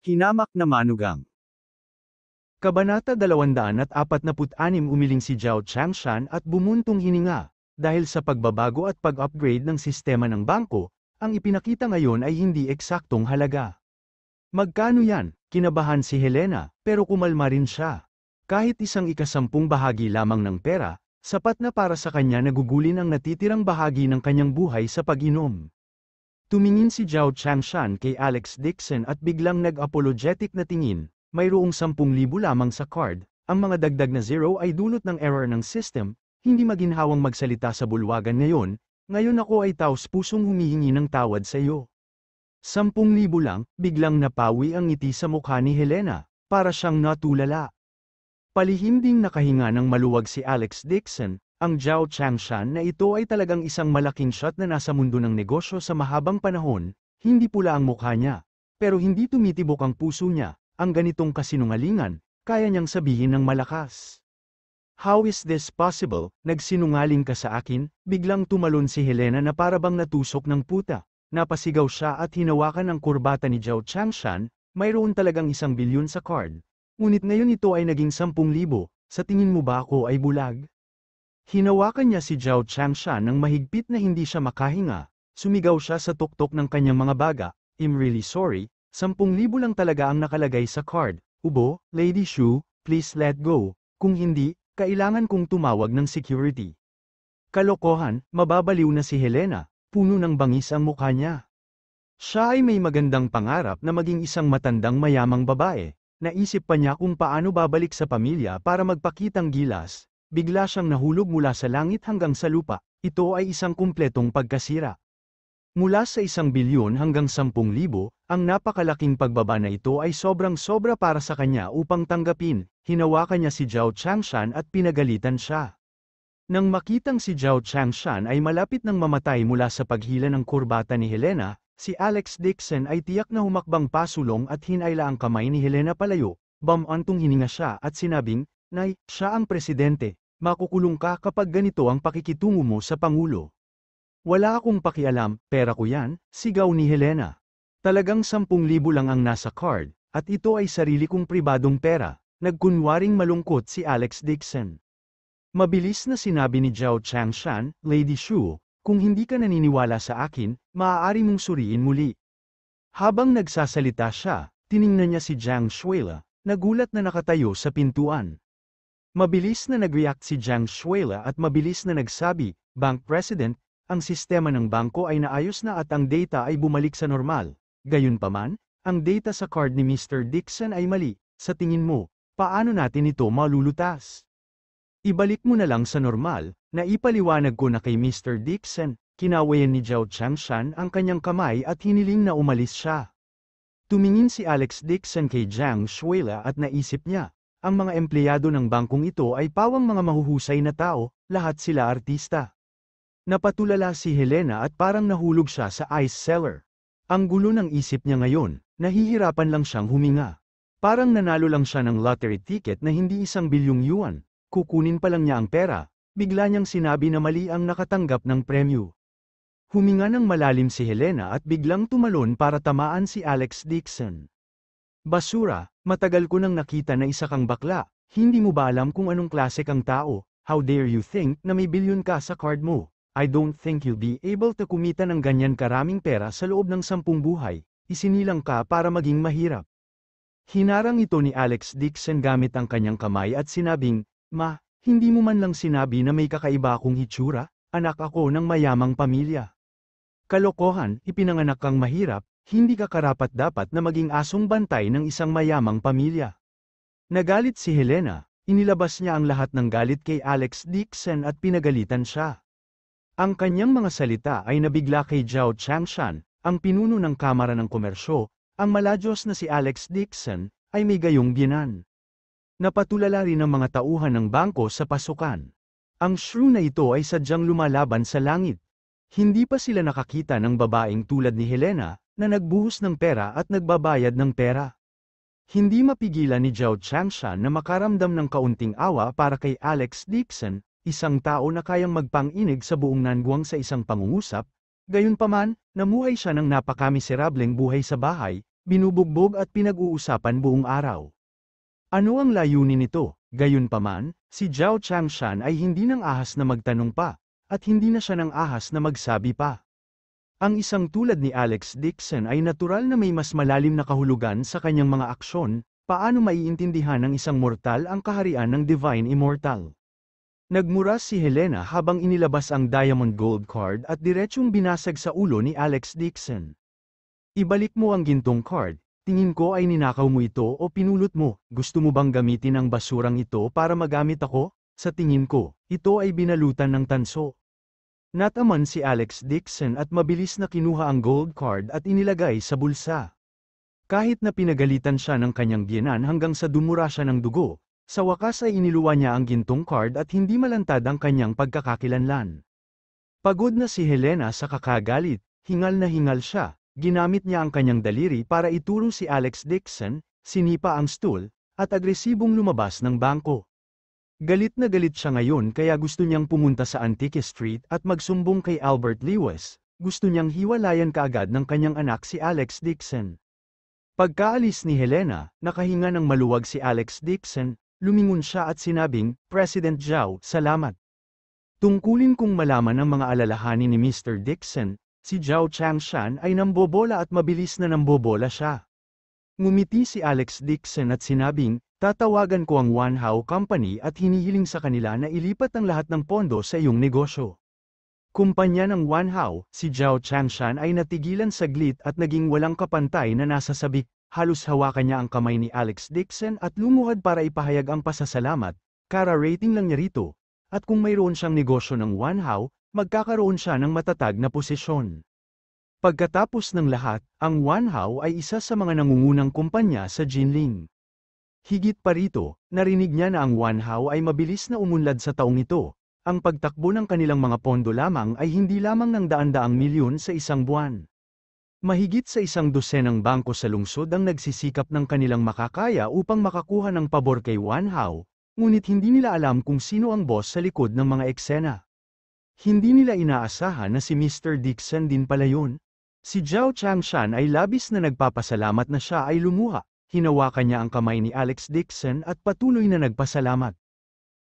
Hinamak na manugang. Kabanata 246 umiling si Zhao Changshan at bumuntong hininga, dahil sa pagbabago at pag-upgrade ng sistema ng bangko, ang ipinakita ngayon ay hindi eksaktong halaga. Magkano yan? Kinabahan si Helena, pero kumalma rin siya. Kahit 1/10 bahagi lamang ng pera, sapat na para sa kanya nagugulin ang natitirang bahagi ng kanyang buhay sa pag-inom. Tumingin si Zhao Changshan kay Alex Dixon at biglang nag-apologetic na tingin, mayroong 10,000 lamang sa card, ang mga dagdag na zero ay dulot ng error ng system, hindi maginhawang magsalita sa bulwagan ngayon ako ay taos-pusong humihingi ng tawad sa iyo. 10,000 lang, biglang napawi ang ngiti sa mukha ni Helena, para siyang natulala. Palihim ding nakahinga ng maluwag si Alex Dixon, ang Zhao Changshan na ito ay talagang isang malaking shot na nasa mundo ng negosyo sa mahabang panahon, hindi pula ang mukha niya. Pero hindi tumitibok ang puso niya, ang ganitong kasinungalingan, kaya niyang sabihin ng malakas. How is this possible? Nagsinungaling ka sa akin? Biglang tumalon si Helena na parabang natusok ng puta. Napasigaw siya at hinawakan ang kurbata ni Zhao Changshan, mayroon talagang 1 bilyon sa card. Ngunit ngayon ito ay naging 10,000, sa tingin mo ba ako ay bulag? Hinawakan niya si Zhao Changshan ng mahigpit na hindi siya makahinga, sumigaw siya sa tuktok ng kanyang mga baga, I'm really sorry, 10,000 lang talaga ang nakalagay sa card, ubo, Lady Shu, please let go, kung hindi, kailangan kong tumawag ng security. Kalokohan, mababaliw na si Helena, puno ng bangis ang mukha niya. Siya ay may magandang pangarap na maging isang matandang mayamang babae, naisip pa niya kung paano babalik sa pamilya para magpakitang gilas. Bigla siyang nahulog mula sa langit hanggang sa lupa, ito ay isang kumpletong pagkasira. Mula sa 1 bilyon hanggang 10,000, ang napakalaking pagbaba na ito ay sobrang-sobra para sa kanya upang tanggapin, hinawakan niya si Zhao Changshan at pinagalitan siya. Nang makitang si Zhao Changshan ay malapit nang mamatay mula sa paghila ng kurbata ni Helena, si Alex Dixon ay tiyak na humakbang pasulong at hinayla ang kamay ni Helena palayo, bamantong hininga siya at sinabing, Nay, siya ang presidente, makukulong ka kapag ganito ang pakikitungo mo sa Pangulo. Wala akong pakialam, pera ko yan, sigaw ni Helena. Talagang 10,000 lang ang nasa card, at ito ay sarili kong pribadong pera, nagkunwaring malungkot si Alex Dixon. Mabilis na sinabi ni Zhao Changshan, Lady Shu, kung hindi ka naniniwala sa akin, maaari mong suriin muli. Habang nagsasalita siya, tiningnan niya si Jiang Shuila, nagulat na nakatayo sa pintuan. Mabilis na nag-react si Jiang Shuila at mabilis na nagsabi, Bank President, ang sistema ng bangko ay naayos na at ang data ay bumalik sa normal. Gayunpaman, ang data sa card ni Mr. Dixon ay mali, sa tingin mo, paano natin ito malulutas? Ibalik mo na lang sa normal, naipaliwanag ko na kay Mr. Dixon, kinawayan ni Zhao Changshan ang kanyang kamay at hiniling na umalis siya. Tumingin si Alex Dixon kay Jiang Shuila at naisip niya, ang mga empleyado ng bangkong ito ay pawang mga mahuhusay na tao, lahat sila artista. Napatulala si Helena at parang nahulog siya sa ice cellar. Ang gulo ng isip niya ngayon, nahihirapan lang siyang huminga. Parang nanalo lang siya ng lottery ticket na hindi 1 bilyong yuan, kukunin pa lang niya ang pera, bigla niyang sinabi na mali ang nakatanggap ng premyo. Huminga ng malalim si Helena at biglang tumalon para tamaan si Alex Dixon. Basura, matagal ko nang nakita na isa kang bakla, hindi mo ba alam kung anong klase kang tao, how dare you think na may bilyon ka sa card mo? I don't think you'll be able to kumita ng ganyan karaming pera sa loob ng 10 buhay, isinilang ka para maging mahirap. Hinarang ito ni Alex Dixon gamit ang kanyang kamay at sinabing, Ma, hindi mo man lang sinabi na may kakaiba akong hitsura, anak ako ng mayamang pamilya. Kalokohan, ipinanganak kang mahirap, hindi ka karapat-dapat na maging asong bantay ng isang mayamang pamilya. Nagalit si Helena, inilabas niya ang lahat ng galit kay Alex Dixon at pinagalitan siya. Ang kanyang mga salita ay nabigla kay Zhao Changshan, ang pinuno ng Kamara ng Komersyo, ang maladyos na si Alex Dixon, ay may gayong biyenan. Napatulala rin ang mga tauhan ng bangko sa pasukan. Ang shrew na ito ay sadyang lumalaban sa langit. Hindi pa sila nakakita ng babaeng tulad ni Helena, na nagbuhos ng pera at nagbabayad ng pera. Hindi mapigilan ni Zhao Changshan na makaramdam ng kaunting awa para kay Alex Dixon, isang tao na kayang magpang-inig sa buong Nanguang sa isang pangungusap, gayunpaman, namuhay siya ng napakamiserableng buhay sa bahay, binubugbog at pinag-uusapan buong araw. Ano ang layunin nito? Gayunpaman, si Zhao Changshan ay hindi nang ahas na magtanong pa, at hindi na siya nang ahas na magsabi pa. Ang isang tulad ni Alex Dixon ay natural na may mas malalim na kahulugan sa kanyang mga aksyon. Paano maiintindihan ng isang mortal ang kaharian ng Divine Immortal? Nagmura si Helena habang inilabas ang Diamond Gold card at diretsyong binasag sa ulo ni Alex Dixon. Ibalik mo ang gintong card, tingin ko ay ninakaw mo ito o pinulot mo, gusto mo bang gamitin ang basurang ito para magamit ako? Sa tingin ko, ito ay binalutan ng tanso. Nataman si Alex Dixon at mabilis na kinuha ang gold card at inilagay sa bulsa. Kahit na pinagalitan siya ng kanyang biyenan hanggang sa dumura siya ng dugo, sa wakas ay iniluwa niya ang gintong card at hindi malantad ang kanyang pagkakakilanlan. Pagod na si Helena sa kakagalit, hingal na hingal siya, ginamit niya ang kanyang daliri para ituro si Alex Dixon, sinipa ang stool, at agresibong lumabas ng bangko. Galit na galit siya ngayon kaya gusto niyang pumunta sa Antique Street at magsumbong kay Albert Lewis, gusto niyang hiwalayan kaagad ng kanyang anak si Alex Dixon. Pagkaalis ni Helena, nakahinga ng maluwag si Alex Dixon, lumingon siya at sinabing, President Zhao, salamat. Tungkulin kong malaman ang mga alalahanin ni Mr. Dixon, si Zhao Changshan ay nambobola at mabilis na nambobola siya. Ngumiti si Alex Dixon at sinabing, tatawagan ko ang Wanhao Company at hinihiling sa kanila na ilipat ang lahat ng pondo sa iyong negosyo. Kumpanya ng Wanhao, si Zhao Changshan ay natigilan saglit at naging walang kapantay na nasa sabik, halos hawakan niya ang kamay ni Alex Dixon at lumuhad para ipahayag ang pasasalamat, kara-rating lang niya rito, at kung mayroon siyang negosyo ng Wanhao, magkakaroon siya ng matatag na posisyon. Pagkatapos ng lahat, ang Wanhao ay isa sa mga nangungunang kumpanya sa Jinling. Higit pa rito, narinig niya na ang Wanhao ay mabilis na umunlad sa taong ito. Ang pagtakbo ng kanilang mga pondo lamang ay hindi lamang ng daan-daang milyon sa isang buwan. Mahigit sa 100 bangko sa lungsod ang nagsisikap ng kanilang makakaya upang makakuha ng pabor kay Wanhao, ngunit hindi nila alam kung sino ang boss sa likod ng mga eksena. Hindi nila inaasahan na si Mr. Dixon din pala yun. Si Zhao Changshan ay labis na nagpapasalamat na siya ay lumuha, hinawakan niya ang kamay ni Alex Dixon at patuloy na nagpasalamat.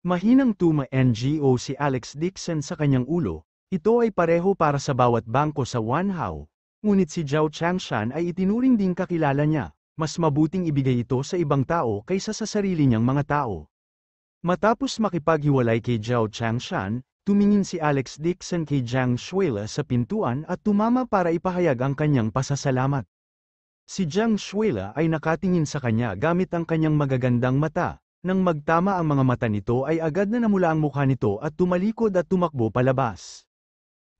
Mahinang tuma-NGO si Alex Dixon sa kanyang ulo, ito ay pareho para sa bawat bangko sa Wanhao, ngunit si Zhao Changshan ay itinuring ding kakilala niya, mas mabuting ibigay ito sa ibang tao kaysa sa sarili niyang mga tao. Matapos makipaghiwalay kay Zhao Changshan, tumingin si Alex Dixon kay Jiang Shuila sa pintuan at tumama para ipahayag ang kanyang pasasalamat. Si Jiang Shuila ay nakatingin sa kanya gamit ang kanyang magagandang mata. Nang magtama ang mga mata nito ay agad na namula ang mukha nito at tumalikod at tumakbo palabas.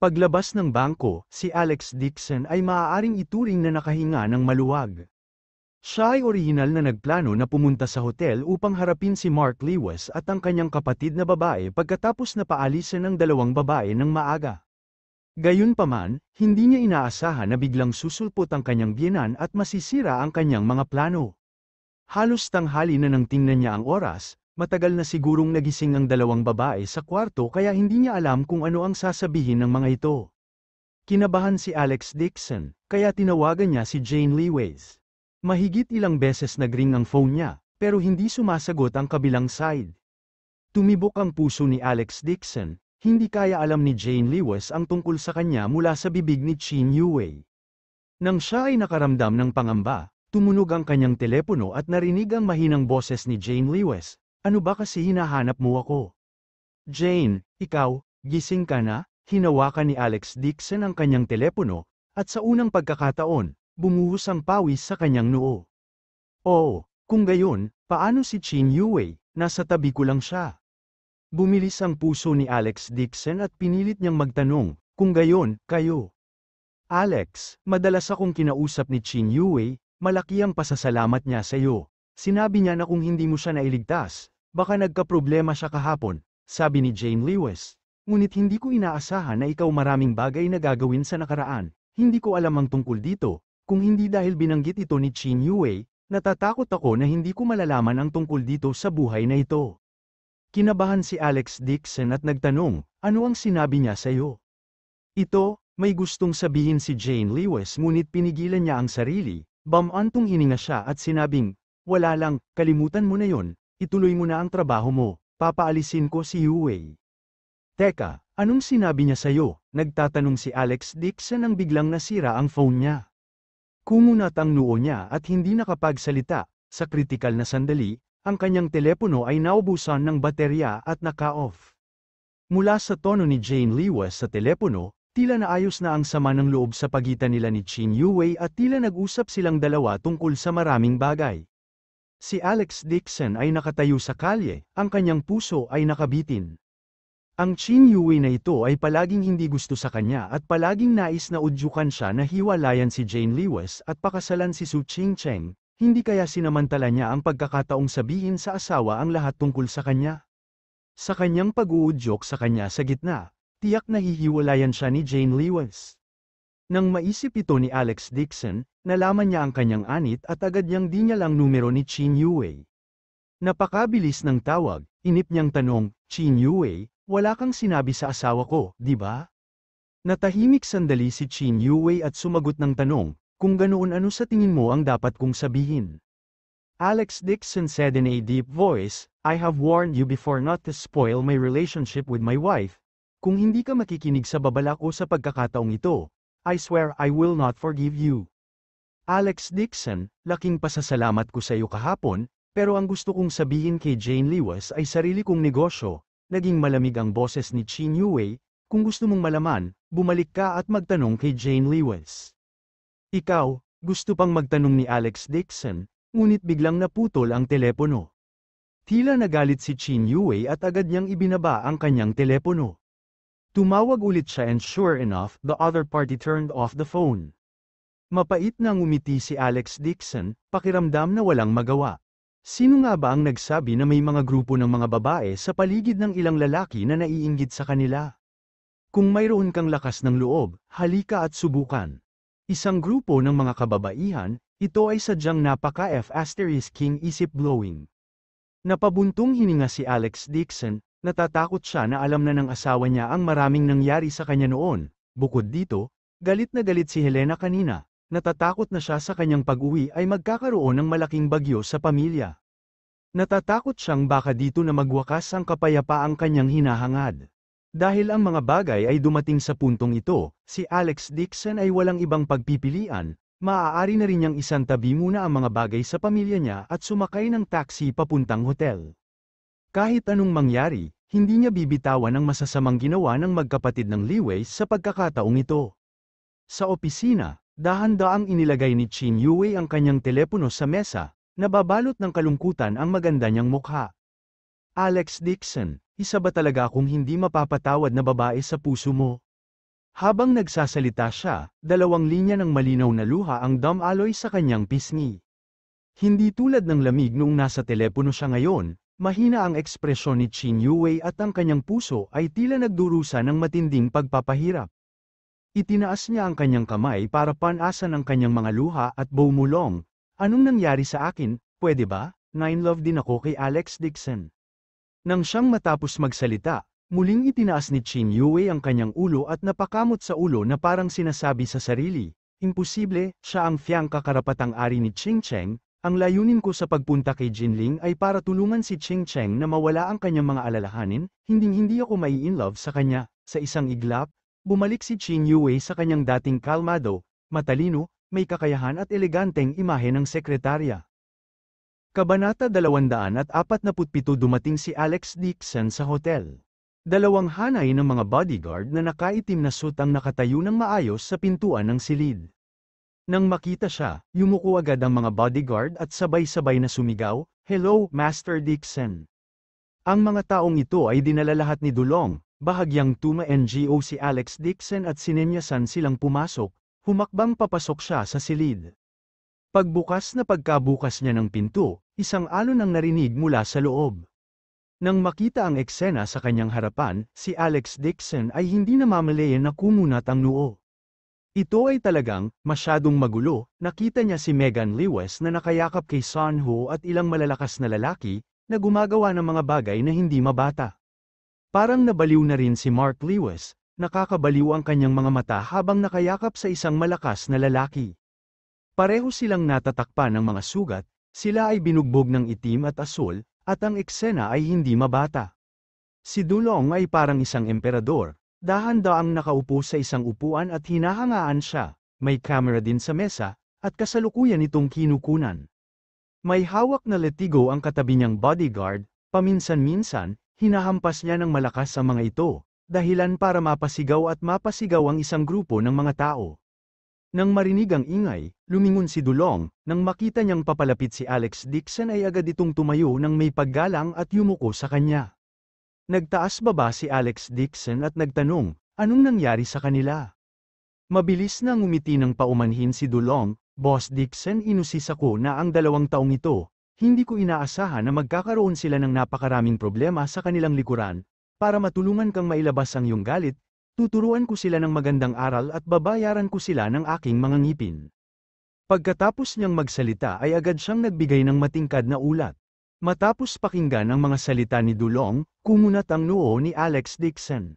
Paglabas ng bangko, si Alex Dixon ay maaaring ituring na nakahinga ng maluwag. Siya ay orihinal na nagplano na pumunta sa hotel upang harapin si Mark Lewis at ang kanyang kapatid na babae pagkatapos na paalisin ng dalawang babae ng maaga. Gayunpaman, hindi niya inaasahan na biglang susulpot ang kanyang biyenan at masisira ang kanyang mga plano. Halos tanghali na nang tingnan niya ang oras, matagal na sigurong nagising ang dalawang babae sa kwarto kaya hindi niya alam kung ano ang sasabihin ng mga ito. Kinabahan si Alex Dixon, kaya tinawagan niya si Jane Lewis. Mahigit ilang beses nagring ang phone niya, pero hindi sumasagot ang kabilang side. Tumibok ang puso ni Alex Dixon, hindi kaya alam ni Jane Lewis ang tungkol sa kanya mula sa bibig ni Qin Yue. Nang siya ay nakaramdam ng pangamba, tumunog ang kanyang telepono at narinig ang mahinang boses ni Jane Lewis, ano ba kasi hinahanap mo ako? Jane, ikaw, gising ka na? Hinawakan ni Alex Dixon ang kanyang telepono, at sa unang pagkakataon, bumuhos ang pawis sa kanyang noo. Oo, kung gayon, paano si Qin Yue? Nasa tabi ko lang siya. Bumilis ang puso ni Alex Dixon at pinilit niyang magtanong, kung gayon, kayo. Alex, madalas akong kinausap ni Qin Yue, malaki ang pasasalamat niya sa iyo. Sinabi niya na kung hindi mo siya nailigtas, baka nagkaproblema siya kahapon, sabi ni Jane Lewis. Ngunit hindi ko inaasahan na ikaw maraming bagay na gagawin sa nakaraan. Hindi ko alam ang tungkol dito, kung hindi dahil binanggit ito ni Qin Yue, natatakot ako na hindi ko malalaman ang tungkol dito sa buhay na ito. Kinabahan si Alex Dixon at nagtanong, ano ang sinabi niya sa iyo? Ito, may gustong sabihin si Jane Lewis ngunit pinigilan niya ang sarili. Bumantong hininga siya at sinabing, wala lang, kalimutan mo na yon, ituloy mo na ang trabaho mo, papaalisin ko si Yue. Teka, anong sinabi niya sa'yo? Nagtatanong si Alex Dixon nang biglang nasira ang phone niya. Kumunat ang noo niya at hindi nakapagsalita. Sa kritikal na sandali, ang kanyang telepono ay naubusan ng baterya at naka-off. Mula sa tono ni Jane Lewis sa telepono, tila naayos na ang sama ng loob sa pagitan nila ni Chin Yue at tila nag-usap silang dalawa tungkol sa maraming bagay. Si Alex Dixon ay nakatayo sa kalye, ang kanyang puso ay nakabitin. Ang Chin Yue na ito ay palaging hindi gusto sa kanya at palaging nais na udyukan siya na hiwalayan si Jane Lewis at pakasalan si Su Chingcheng, hindi kaya sinamantala niya ang pagkakataong sabihin sa asawa ang lahat tungkol sa kanya. Sa kanyang pag-uudyok sa kanya sa gitna, tiyak na hihiwalayan siya ni Jane Lewis. Nang maisip ito ni Alex Dixon, nalaman niya ang kanyang anit at agad niyang di niya lang numero ni Chin Yue. Napakabilis ng tawag, inip niyang tanong, Chin Yue, wala kang sinabi sa asawa ko, di ba? Natahimik sandali si Chin Yue at sumagot ng tanong, kung ganoon ano sa tingin mo ang dapat kong sabihin? Alex Dixon said in a deep voice, I have warned you before not to spoil my relationship with my wife. Kung hindi ka makikinig sa babala ko sa pagkakataong ito, I swear I will not forgive you. Alex Dixon, laking pasasalamat ko sa iyo kahapon, pero ang gusto kong sabihin kay Jane Lewis ay sarili kong negosyo. Naging malamig ang boses ni Chin Yue, kung gusto mong malaman, bumalik ka at magtanong kay Jane Lewis. Ikaw, gusto pang magtanong ni Alex Dixon, ngunit biglang naputol ang telepono. Tila nagalit si Chin Yue at agad niyang ibinaba ang kanyang telepono. Tumawag ulit siya and sure enough, the other party turned off the phone. Mapait na ngumiti si Alex Dixon, pakiramdam na walang magawa. Sino nga ba ang nagsabi na may mga grupo ng mga babae sa paligid ng ilang lalaki na naiinggit sa kanila? Kung mayroon kang lakas ng loob, halika at subukan. Isang grupo ng mga kababaihan, ito ay sadyang napaka-F***ing isip-blowing. Napabuntong hininga si Alex Dixon, natatakot siya na alam na ng asawa niya ang maraming nangyari sa kanya noon. Bukod dito, galit na galit si Helena kanina, natatakot na siya sa kanyang pag-uwi ay magkakaroon ng malaking bagyo sa pamilya. Natatakot siyang baka dito na magwakas ang kapayapaang kanyang hinahangad. Dahil ang mga bagay ay dumating sa puntong ito, si Alex Dixon ay walang ibang pagpipilian, maaari na rin niyang isantabi muna ang mga bagay sa pamilya niya at sumakay ng taxi papuntang hotel. Kahit anong mangyari, hindi niya bibitawan ang masasamang ginawa ng magkapatid ng Lewis sa pagkakataong ito. Sa opisina, dahan-daang inilagay ni Chin Yue ang kanyang telepono sa mesa, nababalot ng kalungkutan ang maganda niyang mukha. Alex Dixon, isa ba talaga akong hindi mapapatawad na babae sa puso mo? Habang nagsasalita siya, dalawang linya ng malinaw na luha ang dumaloy sa kanyang pisngi. Hindi tulad ng lamig noong nasa telepono siya ngayon, mahina ang ekspresyon ni Chin Yue at ang kanyang puso ay tila nagdurusa ng matinding pagpapahirap. Itinaas niya ang kanyang kamay para panasan ang kanyang mga luha at bumulong. Anong nangyari sa akin, pwede ba? Nine-love din ako kay Alex Dixon. Nang siyang matapos magsalita, muling itinaas ni Chin Yue ang kanyang ulo at napakamot sa ulo na parang sinasabi sa sarili, imposible, siya ang fiyang kakarapatang ari ni Chingcheng. Ang layunin ko sa pagpunta kay Jinling ay para tulungan si Chingcheng na mawala ang kanyang mga alalahanin, hinding-hindi ako mai-inlove sa kanya. Sa isang iglap, bumalik si Chin Yue sa kanyang dating kalmado, matalino, may kakayahan at eleganteng imahe ng sekretarya. Kabanata 247 dumating si Alex Dixon sa hotel. Dalawang hanay ng mga bodyguard na nakaitim na suit ang nakatayo ng maayos sa pintuan ng silid. Nang makita siya, yumuko agad ang mga bodyguard at sabay-sabay na sumigaw, "Hello, Master Dixon!" Ang mga taong ito ay dinala lahat ni Dulong, bahagyang tuma NGO si Alex Dixon at sinenyasan silang pumasok, humakbang papasok siya sa silid. Pagbukas na pagkabukas niya ng pinto, isang alon ang narinig mula sa loob. Nang makita ang eksena sa kanyang harapan, si Alex Dixon ay hindi namamalayan na kumunat ang noo. Ito ay talagang, masyadong magulo, nakita niya si Megan Lewis na nakayakap kay Son Ho at ilang malalakas na lalaki, na gumagawa ng mga bagay na hindi mabata. Parang nabaliw na rin si Mark Lewis, nakakabaliw ang kanyang mga mata habang nakayakap sa isang malakas na lalaki. Pareho silang natatakpan ng mga sugat, sila ay binugbog ng itim at asul, at ang eksena ay hindi mabata. Si Dulong ay parang isang emperador, dahan-daang nakaupo sa isang upuan at hinahangaan siya, may kamera din sa mesa, at kasalukuyan itong kinukunan. May hawak na letigo ang katabi niyang bodyguard, paminsan-minsan, hinahampas niya ng malakas ang mga ito, dahilan para mapasigaw at mapasigaw ang isang grupo ng mga tao. Nang marinig ang ingay, lumingon si Dulong, nang makita niyang papalapit si Alex Dixon ay agad itong tumayo nang may paggalang at yumuko sa kanya. Nagtaas baba si Alex Dixon at nagtanong, anong nangyari sa kanila? Mabilis na ngumiti ng paumanhin si Dulong, Boss Dixon, inusis ako na ang 2 taong ito, hindi ko inaasahan na magkakaroon sila ng napakaraming problema sa kanilang likuran, para matulungan kang mailabas ang iyong galit, tuturuan ko sila ng magandang aral at babayaran ko sila ng aking mga ngipin. Pagkatapos niyang magsalita ay agad siyang nagbigay ng matingkad na ulat. Matapos pakinggan ang mga salita ni Dulong, kumunat ang noo ni Alex Dixon.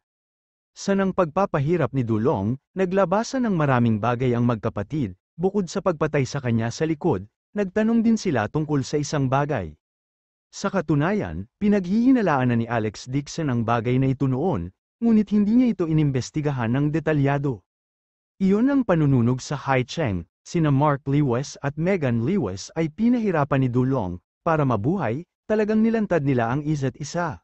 Sa nang pagpapahirap ni Dulong, naglabasan ng maraming bagay ang magkapatid, bukod sa pagpatay sa kanya sa likod, nagtanong din sila tungkol sa isang bagay. Sa katunayan, pinaghihinalaan na ni Alex Dixon ang bagay na ito noon, ngunit hindi niya ito inimbestigahan ng detalyado. Iyon ang panununog sa Hai Cheng, sina Mark Lewis at Megan Lewis ay pinahirapan ni Dulong, para mabuhay, talagang nilantad nila ang isa't isa.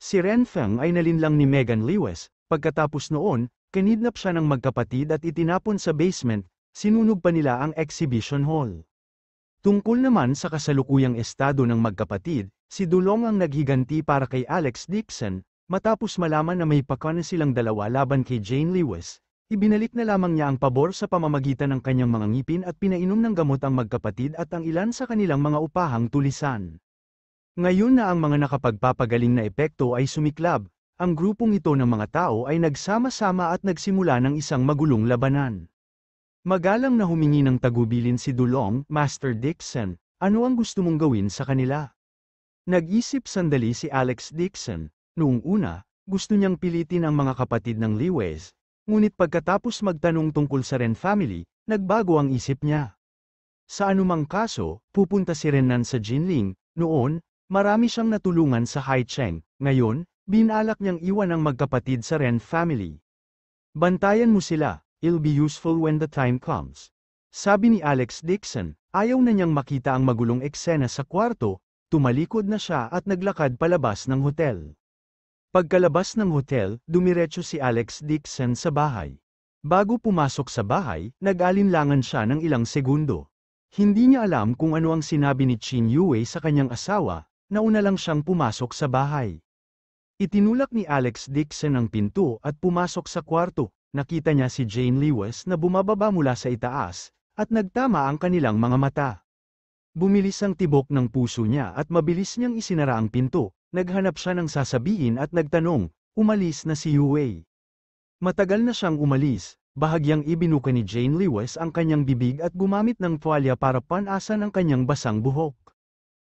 Si Ren Feng ay nalinlang ni Megan Lewis, pagkatapos noon, kinidnap siya ng magkapatid at itinapon sa basement, sinunog pa nila ang exhibition hall. Tungkol naman sa kasalukuyang estado ng magkapatid, si Dulong ang naghiganti para kay Alex Dixon, matapos malaman na may pakana silang dalawa laban kay Jane Lewis, ibinalik na lamang niya ang pabor sa pamamagitan ng kanyang mga ngipin at pinainom ng gamot ang magkapatid at ang ilan sa kanilang mga upahang tulisan. Ngayon na ang mga nakapagpapagaling na epekto ay sumiklab, ang grupong ito ng mga tao ay nagsama-sama at nagsimula ng isang magulong labanan. Magalang na humingi ng tagubilin si Dulong, Master Dixon, ano ang gusto mong gawin sa kanila? Nag-isip sandali si Alex Dixon, noong una, gusto niyang pilitin ang mga kapatid ng Lewis, ngunit pagkatapos magtanong tungkol sa Ren family, nagbago ang isip niya. Sa anumang kaso, pupunta si Renan sa Jinling, noon, marami siyang natulungan sa Hai Cheng, ngayon, binalak niyang iwan ang magkapatid sa Ren family. Bantayan mo sila. It'll be useful when the time comes. Sabi ni Alex Dixon, ayaw na niyang makita ang magulong eksena sa kwarto, tumalikod na siya at naglakad palabas ng hotel. Pagkalabas ng hotel, dumiretso si Alex Dixon sa bahay. Bago pumasok sa bahay, nag-alinlangan siya ng ilang segundo. Hindi niya alam kung ano ang sinabi ni Chin Yue sa kanyang asawa, nauna lang siyang pumasok sa bahay. Itinulak ni Alex Dixon ang pinto at pumasok sa kwarto. Nakita niya si Jane Lewis na bumababa mula sa itaas, at nagtama ang kanilang mga mata. Bumilis ang tibok ng puso niya at mabilis niyang isinara ang pinto, naghanap siya ng sasabihin at nagtanong, umalis na si Yue. Matagal na siyang umalis, bahagyang ibinuka ni Jane Lewis ang kanyang bibig at gumamit ng tuwalya para panasan ang kanyang basang buhok.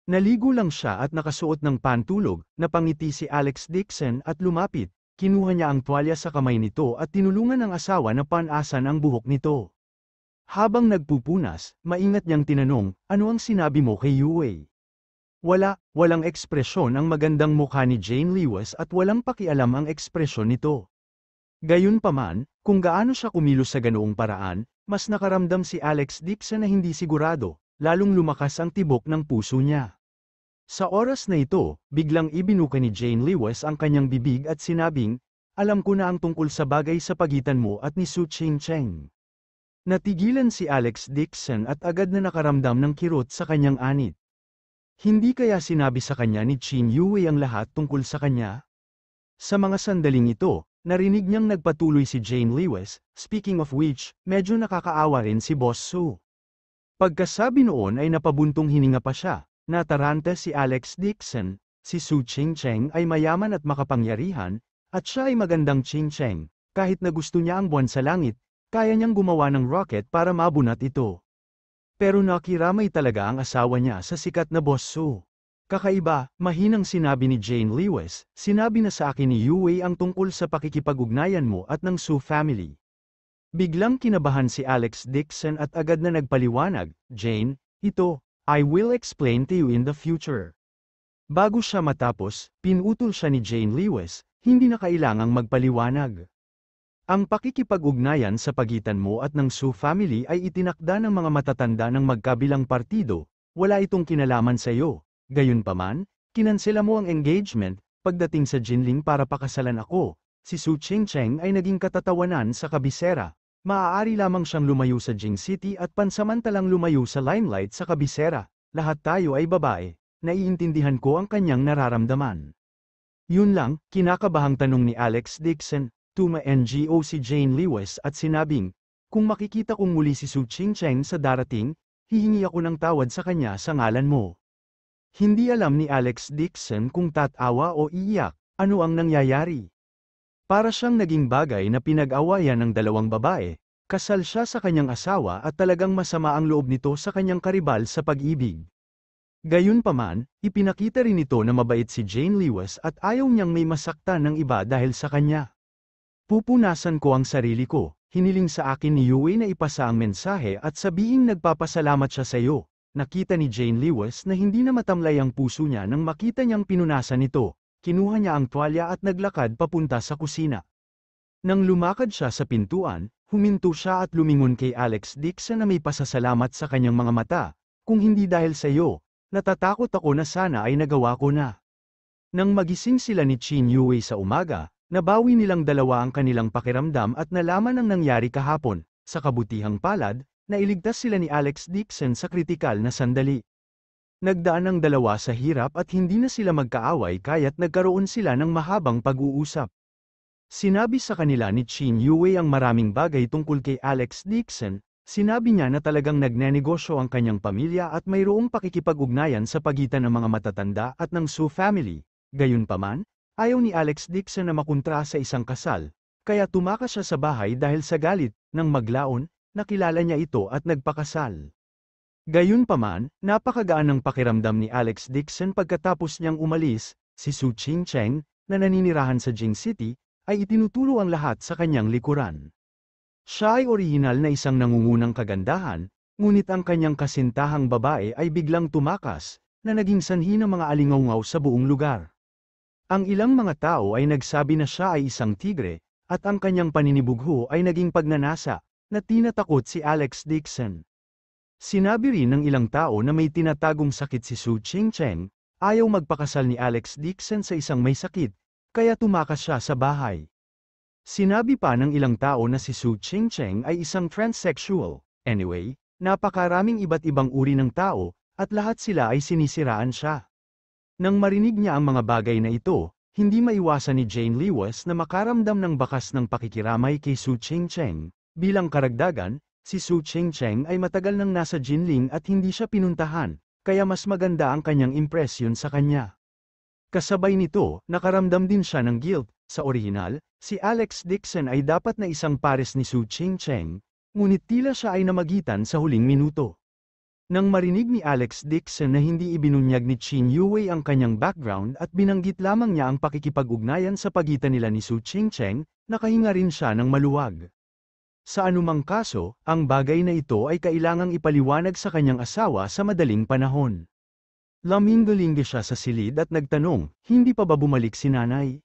Naligo lang siya at nakasuot ng pantulog, napangiti si Alex Dixon at lumapit. Kinuha niya ang tuwalya sa kamay nito at tinulungan ng asawa na panasan ang buhok nito. Habang nagpupunas, maingat niyang tinanong, ano ang sinabi mo kay Yue? Walang ekspresyon ang magandang mukha ni Jane Lewis at walang pakialam ang ekspresyon nito. Gayunpaman, kung gaano siya kumilos sa ganoong paraan, mas nakaramdam si Alex Dixon na hindi sigurado, lalong lumakas ang tibok ng puso niya. Sa oras na ito, biglang ibinuka ni Jane Lewis ang kanyang bibig at sinabing, alam ko na ang tungkol sa bagay sa pagitan mo at ni Su Ching-cheng. Natigilan si Alex Dixon at agad na nakaramdam ng kirot sa kanyang anit. Hindi kaya sinabi sa kanya ni Chin Yue ang lahat tungkol sa kanya? Sa mga sandaling ito, narinig niyang nagpatuloy si Jane Lewis, speaking of which, medyo nakakaawa rin si Boss Su. Pagkasabi noon ay napabuntong hininga pa siya. Nataranta si Alex Dixon, si Su Ching-cheng ay mayaman at makapangyarihan, at siya ay magandang Ching-cheng, kahit na gusto niya ang buwan sa langit, kaya niyang gumawa ng rocket para mabunat ito. Pero nakiramay talaga ang asawa niya sa sikat na Boss Su. Kakaiba, mahinang sinabi ni Jane Lewis, sinabi na sa akin ni Yue ang tungkol sa pakikipag-ugnayan mo at ng Su family. Biglang kinabahan si Alex Dixon at agad na nagpaliwanag, Jane, I will explain to you in the future. Bago siya matapos, pinutol siya ni Jane Lewis, hindi na kailangang magpaliwanag. Ang pakikipag-ugnayan sa pagitan mo at ng Su family ay itinakda ng mga matatanda ng magkabilang partido, wala itong kinalaman sa iyo. Gayunpaman, kinansela mo ang engagement, pagdating sa Jinling para pakasalan ako, si Su Chingcheng ay naging katatawanan sa kabisera. Maaari lamang siyang lumayo sa Jing City at pansamantalang lumayo sa limelight sa kabisera. Lahat tayo ay babae, naiintindihan ko ang kanyang nararamdaman. Yun lang, kinakabahang tanong ni Alex Dixon, tuma NGO si Jane Lewis at sinabing, kung makikita kong muli si Su Chingcheng sa darating, hihingi ako ng tawad sa kanya sa ngalan mo. Hindi alam ni Alex Dixon kung tatawa o iiyak, ano ang nangyayari. Para siyang naging bagay na pinag-awayan ng dalawang babae, kasal siya sa kanyang asawa at talagang masama ang loob nito sa kanyang karibal sa pag-ibig. Gayunpaman, ipinakita rin ito na mabait si Jane Lewis at ayaw niyang may masaktan ng iba dahil sa kanya. Pupunasan ko ang sarili ko, hiniling sa akin ni Yue na ipasa ang mensahe at sabihing nagpapasalamat siya sa iyo. Nakita ni Jane Lewis na hindi na matamlay ang puso niya nang makita niyang pinunasan ito. Kinuha niya ang tuwalya at naglakad papunta sa kusina. Nang lumakad siya sa pintuan, huminto siya at lumingon kay Alex Dixon na may pasasalamat sa kanyang mga mata. Kung hindi dahil sa iyo, natatakot ako na sana ay nagawa ko na. Nang magising sila ni Chin Yue sa umaga, nabawi nilang dalawa ang kanilang pakiramdam at nalaman ang nangyari kahapon. Sa kabutihang palad, nailigtas sila ni Alex Dixon sa kritikal na sandali. Nagdaan ang dalawa sa hirap at hindi na sila magkaaway kaya't nagkaroon sila ng mahabang pag-uusap. Sinabi sa kanila ni Chin Yue ang maraming bagay tungkol kay Alex Dixon, sinabi niya na talagang nagnenegosyo ang kanyang pamilya at mayroong pakikipag-ugnayan sa pagitan ng mga matatanda at ng Su family. Gayunpaman, ayaw ni Alex Dixon na makontra sa isang kasal, kaya tumakas siya sa bahay dahil sa galit, nang maglaon, nakilala niya ito at nagpakasal. Gayunpaman, napakagaan ng pakiramdam ni Alex Dixon pagkatapos niyang umalis, si Su Chingcheng, na naninirahan sa Jing City, ay itinuturo ang lahat sa kanyang likuran. Siya ay orihinal na isang nangungunang kagandahan, ngunit ang kanyang kasintahang babae ay biglang tumakas, na naging sanhi ng mga alingawngaw sa buong lugar. Ang ilang mga tao ay nagsabi na siya ay isang tigre, at ang kanyang paninibugho ay naging pagnanasa, na tinatakot si Alex Dixon. Sinabi rin ng ilang tao na may tinatagong sakit si Su Chingcheng, ayaw magpakasal ni Alex Dixon sa isang may sakit, kaya tumakas siya sa bahay. Sinabi pa ng ilang tao na si Su Chingcheng ay isang transsexual. Anyway, napakaraming iba't ibang uri ng tao, at lahat sila ay sinisiraan siya. Nang marinig niya ang mga bagay na ito, hindi maiwasan ni Jane Lewis na makaramdam ng bakas ng pakikiramay kay Su Chingcheng. Bilang karagdagan, si Su Chingcheng ay matagal nang nasa Jinling at hindi siya pinuntahan, kaya mas maganda ang kanyang impresyon sa kanya. Kasabay nito, nakaramdam din siya ng guilt. Sa orihinal, si Alex Dixon ay dapat na isang pares ni Su Chingcheng, ngunit tila siya ay namagitan sa huling minuto. Nang marinig ni Alex Dixon na hindi ibinunyag ni Chin Yue ang kanyang background at binanggit lamang niya ang pakikipag-ugnayan sa pagitan nila ni Su Chingcheng, nakahinga rin siya ng maluwag. Sa anumang kaso, ang bagay na ito ay kailangang ipaliwanag sa kanyang asawa sa madaling panahon. Laminggo-linggo siya sa silid at nagtanong, hindi pa ba bumalik si nanay?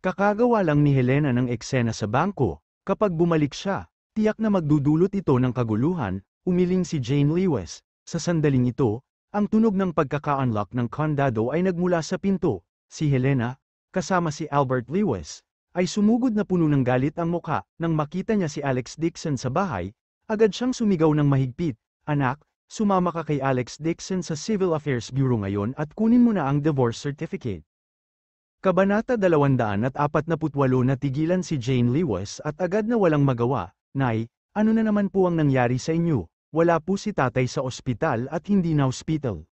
Kakagawa lang ni Helena ng eksena sa bangko, kapag bumalik siya, tiyak na magdudulot ito ng kaguluhan, umiling si Jane Lewis. Sa sandaling ito, ang tunog ng pagkaka-unlock ng kandado ay nagmula sa pinto. Si Helena, kasama si Albert Lewis, ay sumugod na puno ng galit ang mukha. Nang makita niya si Alex Dixon sa bahay, agad siyang sumigaw ng mahigpit, "Anak, sumama ka kay Alex Dixon sa Civil Affairs Bureau ngayon at kunin mo na ang divorce certificate." Kabanata 248. Natigilan si Jane Lewis at agad na walang magawa. "Nay, ano na naman po ang nangyari sa inyo? Wala po si tatay sa ospital at hindi na hospital.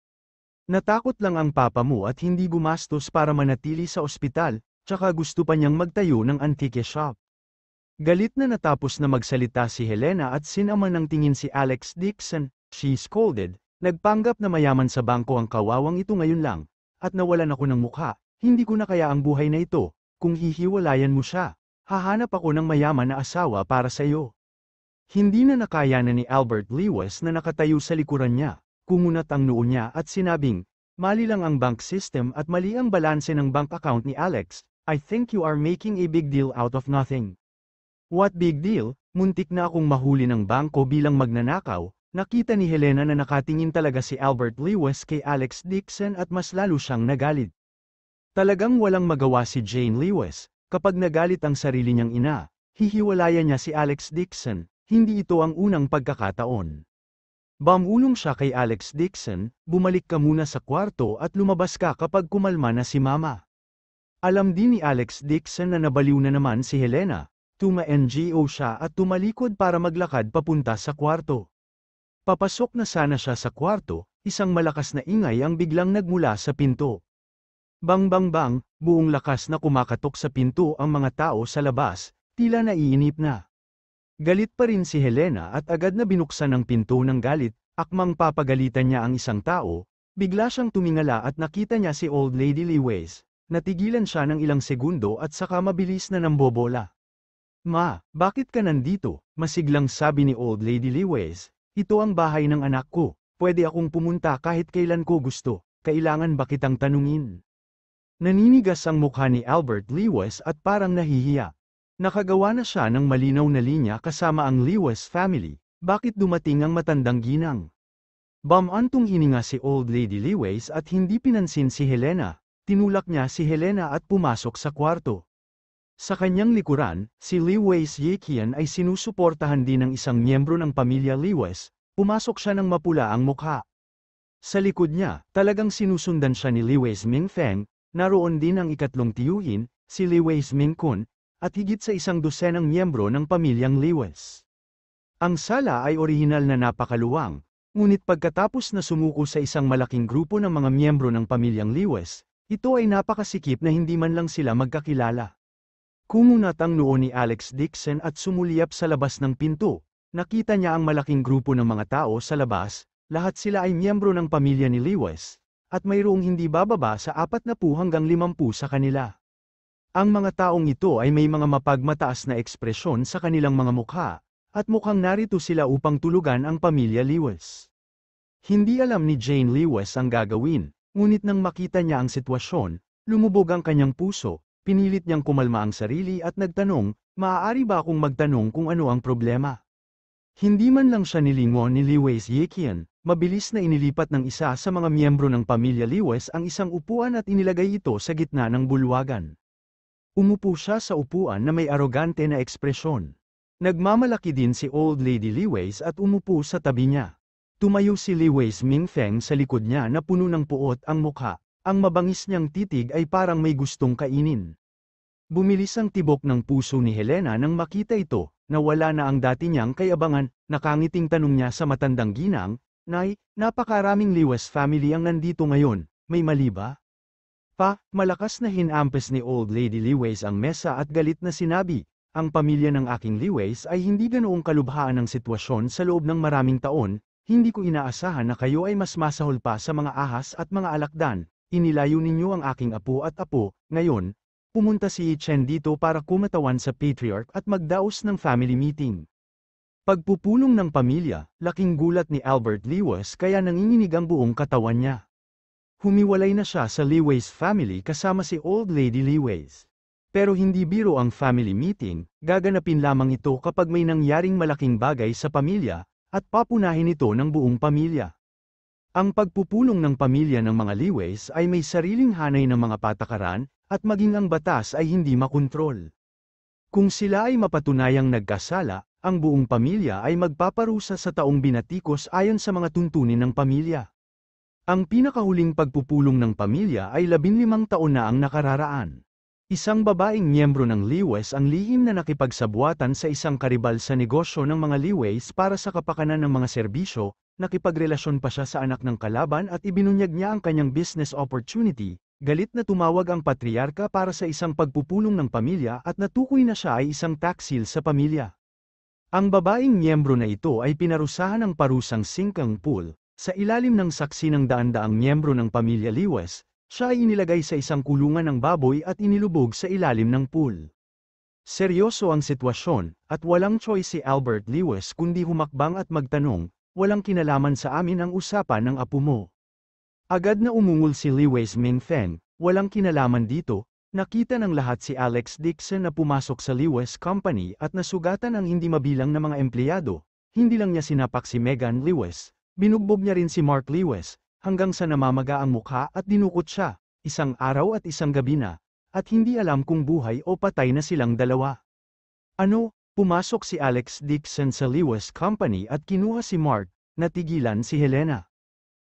Natakot lang ang papa mo at hindi gumastos para manatili sa ospital, tsaka gusto pa niyang magtayo ng antique shop." Galit na natapos na magsalita si Helena at sinama ng tingin si Alex Dixon. She scolded, "Nagpanggap na mayaman sa bangko ang kawawang ito ngayon lang, at nawalan ako ng mukha. Hindi ko na kaya ang buhay na ito, kung hihiwalayan mo siya. Hahanap ako ng mayaman na asawa para sa iyo." Hindi na nakayanan ni Albert Lewis na nakatayo sa likuran niya, kumunat ang noo niya at sinabing, "Mali lang ang bank system at mali ang balanse ng bank account ni Alex, I think you are making a big deal out of nothing." What big deal? Muntik na akong mahuli ng bangko bilang magnanakaw. Nakita ni Helena na nakatingin talaga si Albert Lewis kay Alex Dixon at mas lalo siyang nagalit. Talagang walang magawa si Jane Lewis, kapag nagalit ang sarili niyang ina, hihiwalayan niya si Alex Dixon, hindi ito ang unang pagkakataon. Bumulong siya kay Alex Dixon, "Bumalik ka muna sa kwarto at lumabas ka kapag kumalma na si Mama." Alam din ni Alex Dixon na nabaliw na naman si Helena, tuma-NGO siya at tumalikod para maglakad papunta sa kwarto. Papasok na sana siya sa kwarto, isang malakas na ingay ang biglang nagmula sa pinto. Bang bang bang, buong lakas na kumakatok sa pinto ang mga tao sa labas, tila naiinip na. Galit pa rin si Helena at agad na binuksan ang pinto ng galit, akmang papagalitan niya ang isang tao, bigla siyang tumingala at nakita niya si Old Lady Lewis. Natigilan siya ng ilang segundo at saka mabilis na nambobola. "Ma, bakit ka nandito?" Masiglang sabi ni Old Lady Lewis. "Ito ang bahay ng anak ko, pwede akong pumunta kahit kailan ko gusto, kailangan ba kitang tanungin?" Naninigas ang mukha ni Albert Lewis at parang nahihiya. Nakagawa na siya ng malinaw na linya kasama ang Lewis family, bakit dumating ang matandang ginang? Bumantong hininga si Old Lady Lewis at hindi pinansin si Helena, tinulak niya si Helena at pumasok sa kwarto. Sa kanyang likuran, si Lewis Yekian ay sinusuportahan din ng isang miyembro ng pamilya Lewis, pumasok siya ng mapula ang mukha. Sa likod niya, talagang sinusundan siya ni Lewis Mingfeng, naroon din ang ikatlong tiyuhin, si Lewis Mingkun, at higit sa isang dosenang miyembro ng pamilyang Lewis. Ang sala ay orihinal na napakaluwang, ngunit pagkatapos na sumuko sa isang malaking grupo ng mga miyembro ng pamilyang Lewis, ito ay napakasikip na hindi man lang sila magkakilala. Kumunat ang noo ni Alex Dixon at sumuliyap sa labas ng pinto. Nakita niya ang malaking grupo ng mga tao sa labas, lahat sila ay miyembro ng pamilya ni Lewis, at mayroong hindi bababa sa 40 hanggang 50 sa kanila. Ang mga taong ito ay may mga mapagmataas na ekspresyon sa kanilang mga mukha, at mukhang narito sila upang tulugan ang pamilya Lewis. Hindi alam ni Jane Lewis ang gagawin, ngunit nang makita niya ang sitwasyon, lumubog ang kanyang puso. Pinilit niyang kumalma ang sarili at nagtanong, "Maaari ba akong magtanong kung ano ang problema?" Hindi man lang siya nilingon ni Lewis Yekian, mabilis na inilipat ng isa sa mga miyembro ng pamilya Lewis ang isang upuan at inilagay ito sa gitna ng bulwagan. Umupo siya sa upuan na may arogante na ekspresyon. Nagmamalaki din si Old Lady Lewis at umupo sa tabi niya. Tumayo si Lewis Mingfeng sa likod niya na puno ng puot ang mukha. Ang mabangis niyang titig ay parang may gustong kainin. Bumilis ang tibok ng puso ni Helena nang makita ito, na wala na ang dati niyang kayabangan. Nakangiting tanong niya sa matandang ginang, "Nay, napakaraming Lewis family ang nandito ngayon, may mali ba?" Malakas na hinampes ni Old Lady Lewis ang mesa at galit na sinabi, "Ang pamilya ng aking Lewis ay hindi ganoong kalubhaan ng sitwasyon sa loob ng maraming taon, hindi ko inaasahan na kayo ay mas masahol pa sa mga ahas at mga alakdan. Inilayo ninyo ang aking apo at apo, ngayon, pumunta si Chen dito para kumatawan sa patriarch at magdaos ng family meeting." Pagpupulong ng pamilya, laking gulat ni Albert Lewis kaya nanginginig ang buong katawan niya. Humiwalay na siya sa Lewis family kasama si Old Lady Lewis. Pero hindi biro ang family meeting, gaganapin lamang ito kapag may nangyaring malaking bagay sa pamilya, at papunahin ito ng buong pamilya. Ang pagpupulong ng pamilya ng mga Lewis ay may sariling hanay ng mga patakaran, at maging ang batas ay hindi makontrol. Kung sila ay mapatunayang nagkasala, ang buong pamilya ay magpaparusa sa taong binatikos ayon sa mga tuntunin ng pamilya. Ang pinakahuling pagpupulong ng pamilya ay 15 taon na ang nakararaan. Isang babaeng miyembro ng Lewis ang lihim na nakipagsabuatan sa isang karibal sa negosyo ng mga Lewis para sa kapakanan ng mga serbisyo. Nakipagrelasyon pa siya sa anak ng kalaban at ibinunyag niya ang kanyang business opportunity. Galit na tumawag ang patriarka para sa isang pagpupulong ng pamilya at natukoy na siya ay isang taksil sa pamilya. Ang babaeng miyembro na ito ay pinarusahan ng parusang singkang pool. Sa ilalim ng saksi ng daan-daang miyembro ng pamilya Lewis, siya ay inilagay sa isang kulungan ng baboy at inilubog sa ilalim ng pool. Seryoso ang sitwasyon, at walang choice si Albert Lewis kundi humakbang at magtanong, walang kinalaman sa amin ang usapan ng apo mo. Agad na umungol si Lewis Mingfeng, walang kinalaman dito, nakita ng lahat si Alex Dixon na pumasok sa Lewis Company at nasugatan ang hindi mabilang na mga empleyado. Hindi lang niya sinapak si Megan Lewis, binugbog niya rin si Mark Lewis, hanggang sa namamaga ang mukha at dinukot siya, isang araw at isang gabi na, at hindi alam kung buhay o patay na silang dalawa. Ano, pumasok si Alex Dixon sa Lewis Company at kinuha si Mark, natigilan si Helena.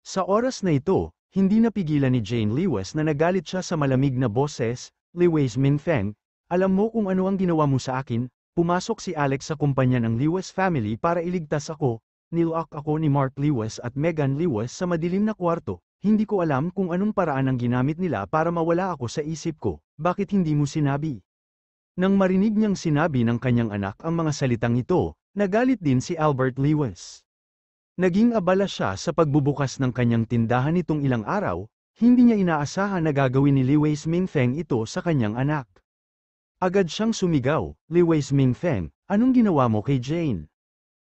Sa oras na ito, hindi napigilan ni Jane Lewis na nagalit siya sa malamig na boses, Lewis Mingfeng, alam mo kung ano ang ginawa mo sa akin, pumasok si Alex sa kumpanya ng Lewis family para iligtas ako, nilock ako ni Mark Lewis at Megan Lewis sa madilim na kwarto. Hindi ko alam kung anong paraan ang ginamit nila para mawala ako sa isip ko, bakit hindi mo sinabi? Nang marinig niyang sinabi ng kanyang anak ang mga salitang ito, nagalit din si Albert Lewis. Naging abala siya sa pagbubukas ng kanyang tindahan nitong ilang araw, hindi niya inaasahan na gagawin ni Lewis Mingfeng ito sa kanyang anak. Agad siyang sumigaw, Lewis Mingfeng, anong ginawa mo kay Jane?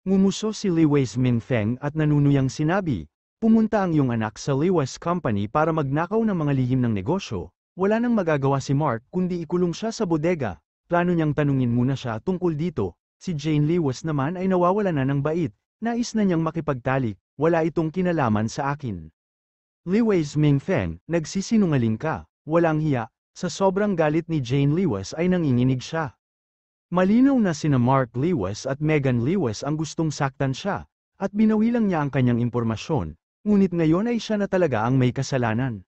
Ngumuso si Lewis Mingfeng at nanunuyang sinabi, pumunta ang iyong anak sa Lewis Company para magnakaw ng mga lihim ng negosyo, wala nang magagawa si Mark kundi ikulong siya sa bodega, plano niyang tanungin muna siya tungkol dito, si Jane Lewis naman ay nawawala na ng bait, nais na niyang makipagtalik, wala itong kinalaman sa akin. Lewis Mingfeng, nagsisinungaling ka, walang hiya, sa sobrang galit ni Jane Lewis ay nanginginig siya. Malinaw na sina Mark Lewis at Megan Lewis ang gustong saktan siya, at binawi lang niya ang kanyang impormasyon, ngunit ngayon ay siya na talaga ang may kasalanan.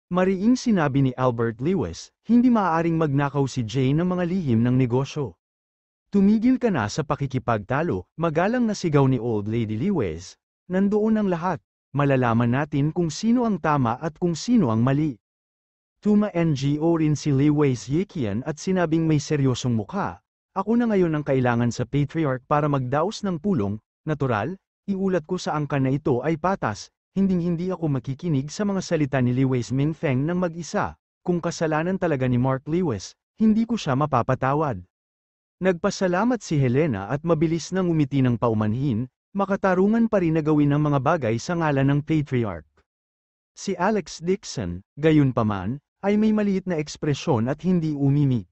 Mariing sinabi ni Albert Lewis, hindi maaaring magnakaw si Jane ng mga lihim ng negosyo. Tumigil ka na sa pakikipagtalo, magalang na sigaw ni Old Lady Lewis, nandoon ang lahat, malalaman natin kung sino ang tama at kung sino ang mali. Tuma-NGO rin si Lewis Yekian at sinabing may seryosong mukha, ako na ngayon ang kailangan sa Patriarch para magdaos ng pulong, natural, iulat ko sa angkan na ito ay patas, hinding-hindi ako makikinig sa mga salita ni Lewis Mingfeng ng mag-isa, kung kasalanan talaga ni Mark Lewis, hindi ko siya mapapatawad. Nagpasalamat si Helena at mabilis nang umiti ng paumanhin, makatarungan pa rin na gawin ang mga bagay sa ngalan ng Patriarch. Si Alex Dixon, gayunpaman, ay may maliit na ekspresyon at hindi umimik.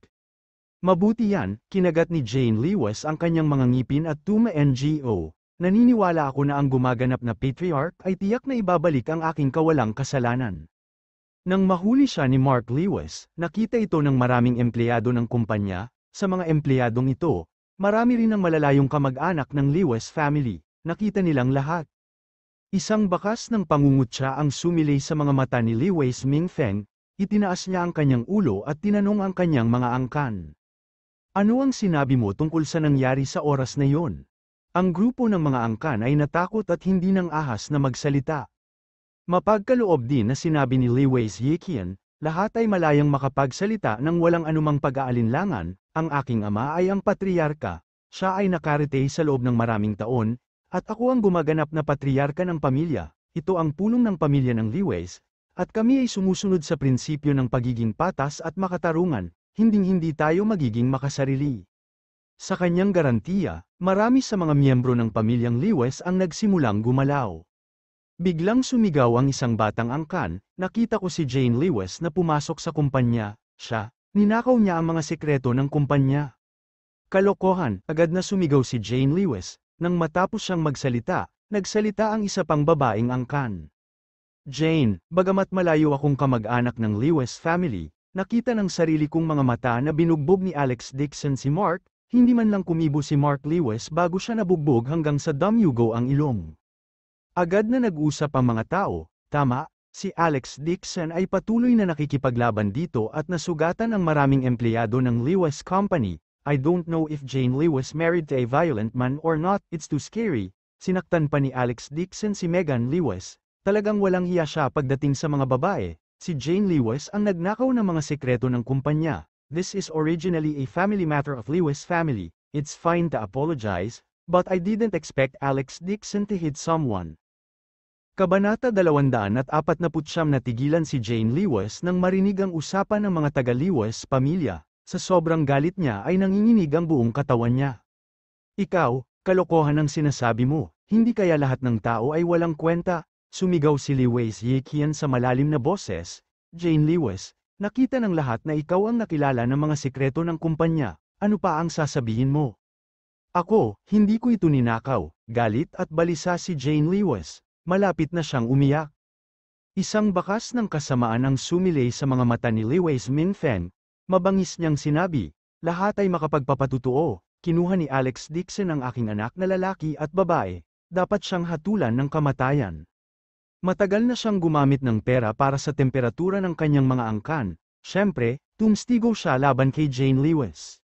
Mabuti yan, kinagat ni Jane Lewis ang kanyang mga ngipin at Tuma-NGO. Naniniwala ako na ang gumaganap na Patriarch ay tiyak na ibabalik ang aking kawalang kasalanan. Nang mahuli siya ni Mark Lewis, nakita ito ng maraming empleyado ng kumpanya, sa mga empleyadong ito, marami rin ang malalayong kamag-anak ng Lewis family, nakita nilang lahat. Isang bakas ng pangungutya ang sumilay sa mga mata ni Lewis Mingfeng, itinaas niya ang kanyang ulo at tinanong ang kanyang mga angkan. Ano ang sinabi mo tungkol sa nangyari sa oras na iyon? Ang grupo ng mga angkan ay natakot at hindi nang ahas na magsalita. Mapagkaloob din na sinabi ni Lewis Yekian, lahat ay malayang makapagsalita nang walang anumang pag-aalinlangan, ang aking ama ay ang patriarka, siya ay nakarete sa loob ng maraming taon, at ako ang gumaganap na patriarka ng pamilya, ito ang pulong ng pamilya ng Lewis, at kami ay sumusunod sa prinsipyo ng pagiging patas at makatarungan, hinding-hindi tayo magiging makasarili. Sa kanyang garantiya, marami sa mga miyembro ng pamilyang Lewis ang nagsimulang gumalaw. Biglang sumigaw ang isang batang angkan, nakita ko si Jane Lewis na pumasok sa kumpanya, ninakaw niya ang mga sekreto ng kumpanya. Kalokohan, agad na sumigaw si Jane Lewis, nang matapos siyang magsalita, nagsalita ang isa pang babaeng angkan. Jane, bagamat malayo akong kamag-anak ng Lewis family, nakita ng sarili kong mga mata na binugbog ni Alex Dixon si Mark, hindi man lang kumibo si Mark Lewis bago siya nabugbog hanggang sa damyugo ang ilong. Agad na nag-usap ang mga tao, tama, si Alex Dixon ay patuloy na nakikipaglaban dito at nasugatan ang maraming empleyado ng Lewis Company. I don't know if Jane Lewis married to a violent man or not, it's too scary. Sinaktan pa ni Alex Dixon si Megan Lewis, talagang walang hiya siya pagdating sa mga babae. Si Jane Lewis ang nagnakaw ng mga sekreto ng kumpanya. This is originally a family matter of Lewis family, it's fine to apologize, but I didn't expect Alex Dixon to hit someone. Kabanata 249 natigilan si Jane Lewis nang marinig ang usapan ng mga taga-Lewis pamilya. Sa sobrang galit niya ay nanginginig ang buong katawan niya. Ikaw, kalokohan ang sinasabi mo, hindi kaya lahat ng tao ay walang kwenta, sumigaw si Lewis Yekian sa malalim na boses. Jane Lewis, nakita ng lahat na ikaw ang nakilala ng mga sikreto ng kumpanya, ano pa ang sasabihin mo? Ako, hindi ko ito ninakaw, galit at balisa si Jane Lewis, malapit na siyang umiyak. Isang bakas ng kasamaan ang sumilay sa mga mata ni Lewis Mingfeng, mabangis niyang sinabi, lahat ay makapagpapatutuo, kinuha ni Alex Dixon ang aking anak na lalaki at babae, dapat siyang hatulan ng kamatayan. Matagal na siyang gumamit ng pera para sa temperatura ng kanyang mga angkan, syempre, tumstigo siya laban kay Jane Lewis.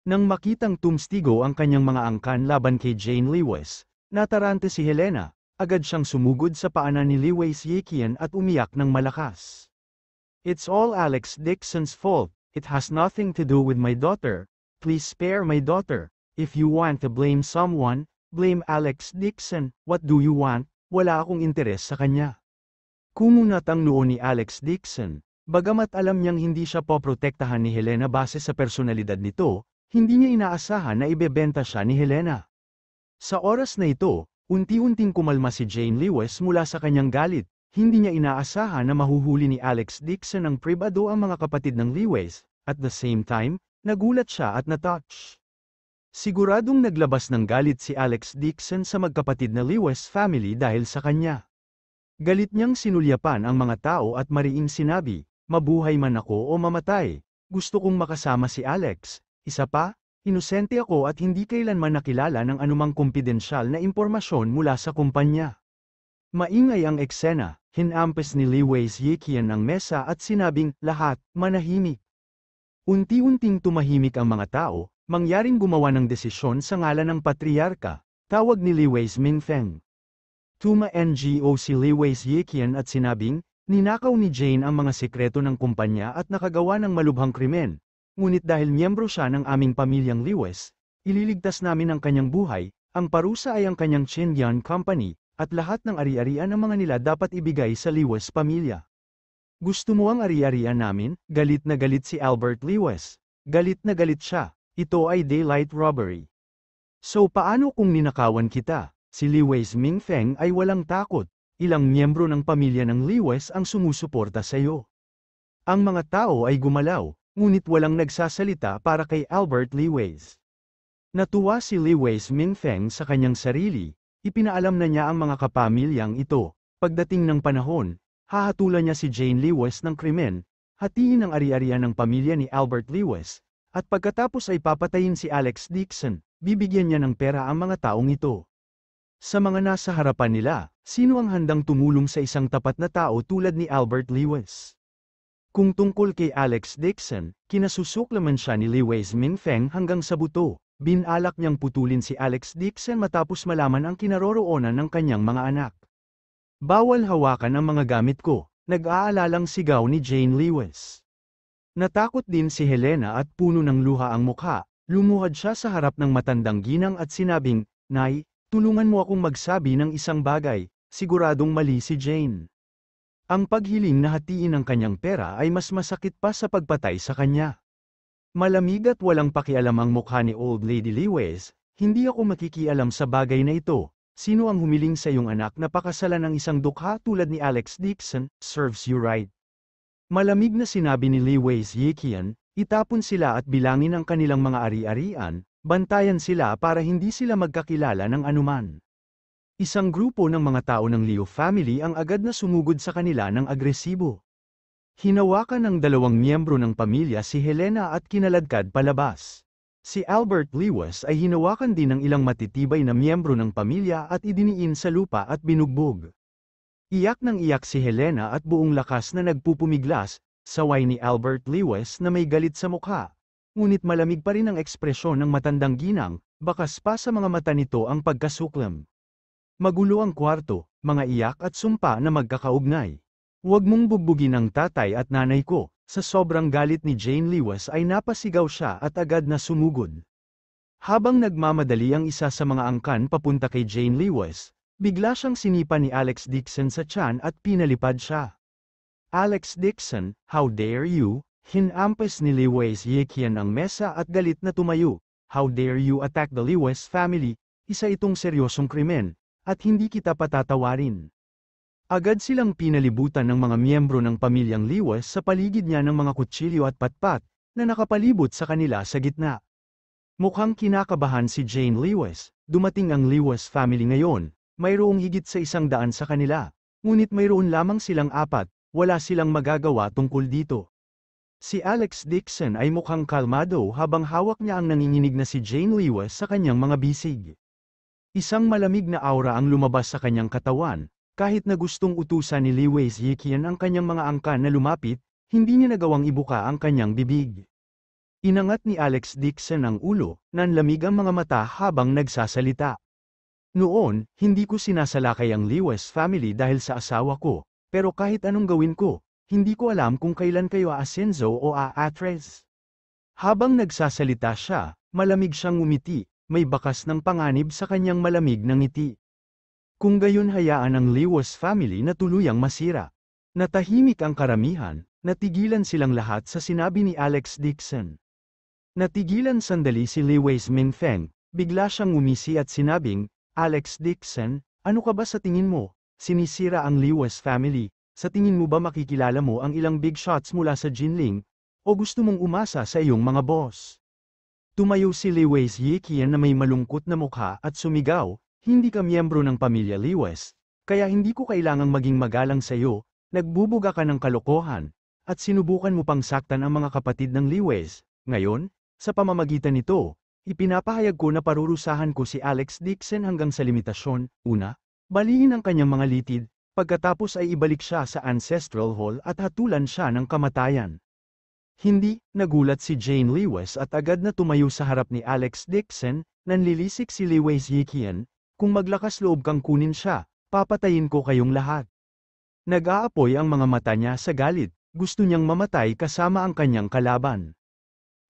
Nang makitang tumstigo ang kanyang mga angkan laban kay Jane Lewis, natarante si Helena, agad siyang sumugod sa paanan ni Lewis Yekian at umiyak ng malakas. It's all Alex Dixon's fault, it has nothing to do with my daughter, please spare my daughter, if you want to blame someone, blame Alex Dixon, what do you want, wala akong interes sa kanya. Kumunat ang noo ni Alex Dixon, bagamat alam niyang hindi siya poprotektahan ni Helena base sa personalidad nito, hindi niya inaasahan na ibebenta siya ni Helena. Sa oras na ito, unti-unting kumalma si Jane Lewis mula sa kanyang galit, hindi niya inaasahan na mahuhuli ni Alex Dixon ng pribado ang mga kapatid ng Lewis, at the same time, nagulat siya at na-touch. Siguradong naglabas ng galit si Alex Dixon sa magkapatid na Lewis family dahil sa kanya. Galit niyang sinulyapan ang mga tao at mariing sinabi, mabuhay man ako o mamatay, gusto kong makasama si Alex. Isa pa, inosente ako at hindi kailanman nakilala ng anumang kumpidensyal na impormasyon mula sa kumpanya. Maingay ang eksena, hinampas ni Lewis Yekian ang mesa at sinabing, lahat, manahimik. Unti-unting tumahimik ang mga tao, mangyaring gumawa ng desisyon sa ngalan ng patriarka, tawag ni Lewis Mingfeng. Tuma-NGO si Lewis Yekian at sinabing, ninakaw ni Jane ang mga sekreto ng kumpanya at nakagawa ng malubhang krimen. Ngunit dahil miyembro siya ng aming pamilyang Lewis, ililigtas namin ang kanyang buhay, ang parusa ay ang kanyang Chindian Company, at lahat ng ari-arian ng mga nila dapat ibigay sa Lewis pamilya. Gusto mo ang ari-arian namin? Galit na galit si Albert Lewis. Galit na galit siya, ito ay daylight robbery. So paano kung ninakawan kita? Si Lewis Mingfeng ay walang takot, ilang miyembro ng pamilya ng Lewis ang sumusuporta sa iyo. Ang mga tao ay gumalaw, ngunit walang nagsasalita para kay Albert Lewis. Natuwa si Lewis Mingfeng sa kanyang sarili, ipinaalam na niya ang mga kapamilyang ito. Pagdating ng panahon, hahatulan niya si Jane Lewis ng krimen, hatiin ang ari-arian ng pamilya ni Albert Lewis, at pagkatapos ay papatayin si Alex Dixon, bibigyan niya ng pera ang mga taong ito. Sa mga nasa harapan nila, sino ang handang tumulong sa isang tapat na tao tulad ni Albert Lewis? Kung tungkol kay Alex Dixon, kinasusuklaman siya ni Lewis Mingfeng hanggang sa buto, binalak niyang putulin si Alex Dixon matapos malaman ang kinaroroonan ng kanyang mga anak. Bawal hawakan ang mga gamit ko, nag-aalalang sigaw ni Jane Lewis. Natakot din si Helena at puno ng luha ang mukha, lumuhad siya sa harap ng matandang ginang at sinabing, Nay, tulungan mo akong magsabi ng isang bagay, siguradong mali si Jane. Ang paghiling na hatiin ang kanyang pera ay mas masakit pa sa pagpatay sa kanya. Malamig at walang pakialam ang mukha ni Old Lady Lewis, hindi ako makikialam sa bagay na ito. Sino ang humiling sa iyong anak na pakasalan ng isang dukha tulad ni Alex Dixon, serves you right. Malamig na sinabi ni Lewis Yekian, itapon sila at bilangin ang kanilang mga ari-arian, bantayan sila para hindi sila magkakilala ng anuman. Isang grupo ng mga tao ng Liu family ang agad na sumugod sa kanila ng agresibo. Hinawakan ng dalawang miyembro ng pamilya si Helena at kinaladkad palabas. Si Albert Lewis ay hinawakan din ng ilang matitibay na miyembro ng pamilya at idiniin sa lupa at binugbog. Iyak ng iyak si Helena at buong lakas na nagpupumiglas, saway ni Albert Lewis na may galit sa mukha. Ngunit malamig pa rin ang ekspresyon ng matandang ginang, bakas pa sa mga mata nito ang pagkasuklam. Magulo ang kwarto, mga iyak at sumpa na magkakaugnay. Huwag mong bugbugin ang tatay at nanay ko. Sa sobrang galit ni Jane Lewis ay napasigaw siya at agad na sumugod. Habang nagmamadali ang isa sa mga angkan papunta kay Jane Lewis, bigla siyang sinipa ni Alex Dixon sa tiyan at pinalipad siya. Alex Dixon, how dare you? Hinampas ni Lewis Yekian ang mesa at galit na tumayo. How dare you attack the Lewis family? Isa itong seryosong krimen, at hindi kita patatawarin. Agad silang pinalibutan ng mga miyembro ng pamilyang Lewis sa paligid niya ng mga kutsilyo at patpat, na nakapalibot sa kanila sa gitna. Mukhang kinakabahan si Jane Lewis. Dumating ang Lewis family ngayon, mayroong higit sa 100 sa kanila. Ngunit mayroon lamang silang 4, wala silang magagawa tungkol dito. Si Alex Dixon ay mukhang kalmado habang hawak niya ang nanginginig na si Jane Lewis sa kanyang mga bisig. Isang malamig na aura ang lumabas sa kanyang katawan, kahit na gustong utusan ni Lewis Yekian ang kanyang mga angkan na lumapit, hindi niya nagawang ibuka ang kanyang bibig. Inangat ni Alex Dixon ang ulo, nanlamig ang mga mata habang nagsasalita. Noon, hindi ko sinasalakay ang Lewis family dahil sa asawa ko, pero kahit anong gawin ko, hindi ko alam kung kailan kayo aasenso o aatres. Habang nagsasalita siya, malamig siyang ngumiti, may bakas ng panganib sa kanyang malamig na ngiti. Kung gayon hayaan ang Lewis family na tuluyang masira. Natahimik ang karamihan, natigilan silang lahat sa sinabi ni Alex Dixon. Natigilan sandali si Lewis Mingfeng, bigla siyang ngumisi at sinabing, Alex Dixon, ano ka ba sa tingin mo? Sinisira ang Lewis family. Sa tingin mo ba makikilala mo ang ilang big shots mula sa Jinling? O gusto mong umasa sa iyong mga boss? Tumayo si Lewis Yekian na may malungkot na mukha at sumigaw, hindi ka miyembro ng pamilya Lewis, kaya hindi ko kailangang maging magalang sa iyo, nagbubuga ka ng kalokohan, at sinubukan mo pang saktan ang mga kapatid ng Lewis. Ngayon, sa pamamagitan nito, ipinapahayag ko na parurusahan ko si Alex Dixon hanggang sa limitasyon. Una, baliin ang kanyang mga litid. Pagkatapos ay ibalik siya sa Ancestral Hall at hatulan siya ng kamatayan. Hindi, nagulat si Jane Lewis at agad na tumayo sa harap ni Alex Dixon, nanlilisik si Lewis Yekian, kung maglakas loob kang kunin siya, papatayin ko kayong lahat. Nag-aapoy ang mga mata niya sa galit, gusto niyang mamatay kasama ang kanyang kalaban.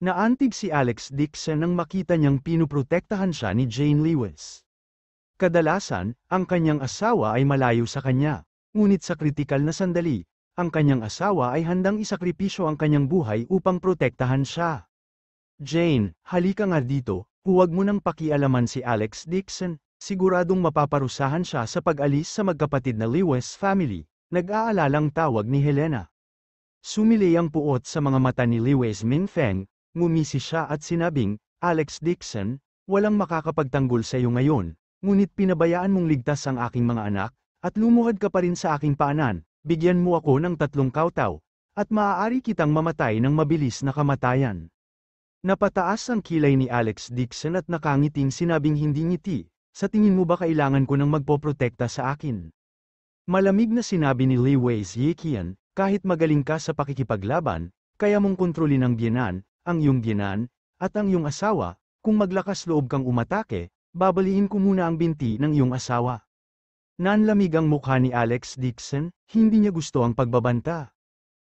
Naantig si Alex Dixon nang makita niyang pinuprotektahan siya ni Jane Lewis. Kadalasan, ang kanyang asawa ay malayo sa kanya, ngunit sa kritikal na sandali, ang kanyang asawa ay handang isakripisyo ang kanyang buhay upang protektahan siya. Jane, halika nga dito, huwag mo nang pakialaman si Alex Dixon, siguradong mapaparusahan siya sa pag-alis sa magkapatid na Lewis family, nag-aalalang tawag ni Helena. Sumili ang puot sa mga mata ni Lewis Mingfeng, ngumisi siya at sinabing, Alex Dixon, walang makakapagtanggol sa iyo ngayon. Ngunit pinabayaan mong ligtas ang aking mga anak, at lumuhad ka pa rin sa aking paanan, bigyan mo ako ng 3 kautaw, at maaari kitang mamatay ng mabilis na kamatayan. Napataas ang kilay ni Alex Dixon at nakangiting sinabing hindi ngiti, sa tingin mo ba kailangan ko ng magpoprotekta sa akin? Malamig na sinabi ni Lewis Yekian, kahit magaling ka sa pakikipaglaban, kaya mong kontrolin ang biyenan, ang iyong biyenan, at ang iyong asawa, kung maglakas loob kang umatake, babaliin ko muna ang binti ng iyong asawa. Nanlamig ang mukha ni Alex Dixon, hindi niya gusto ang pagbabanta.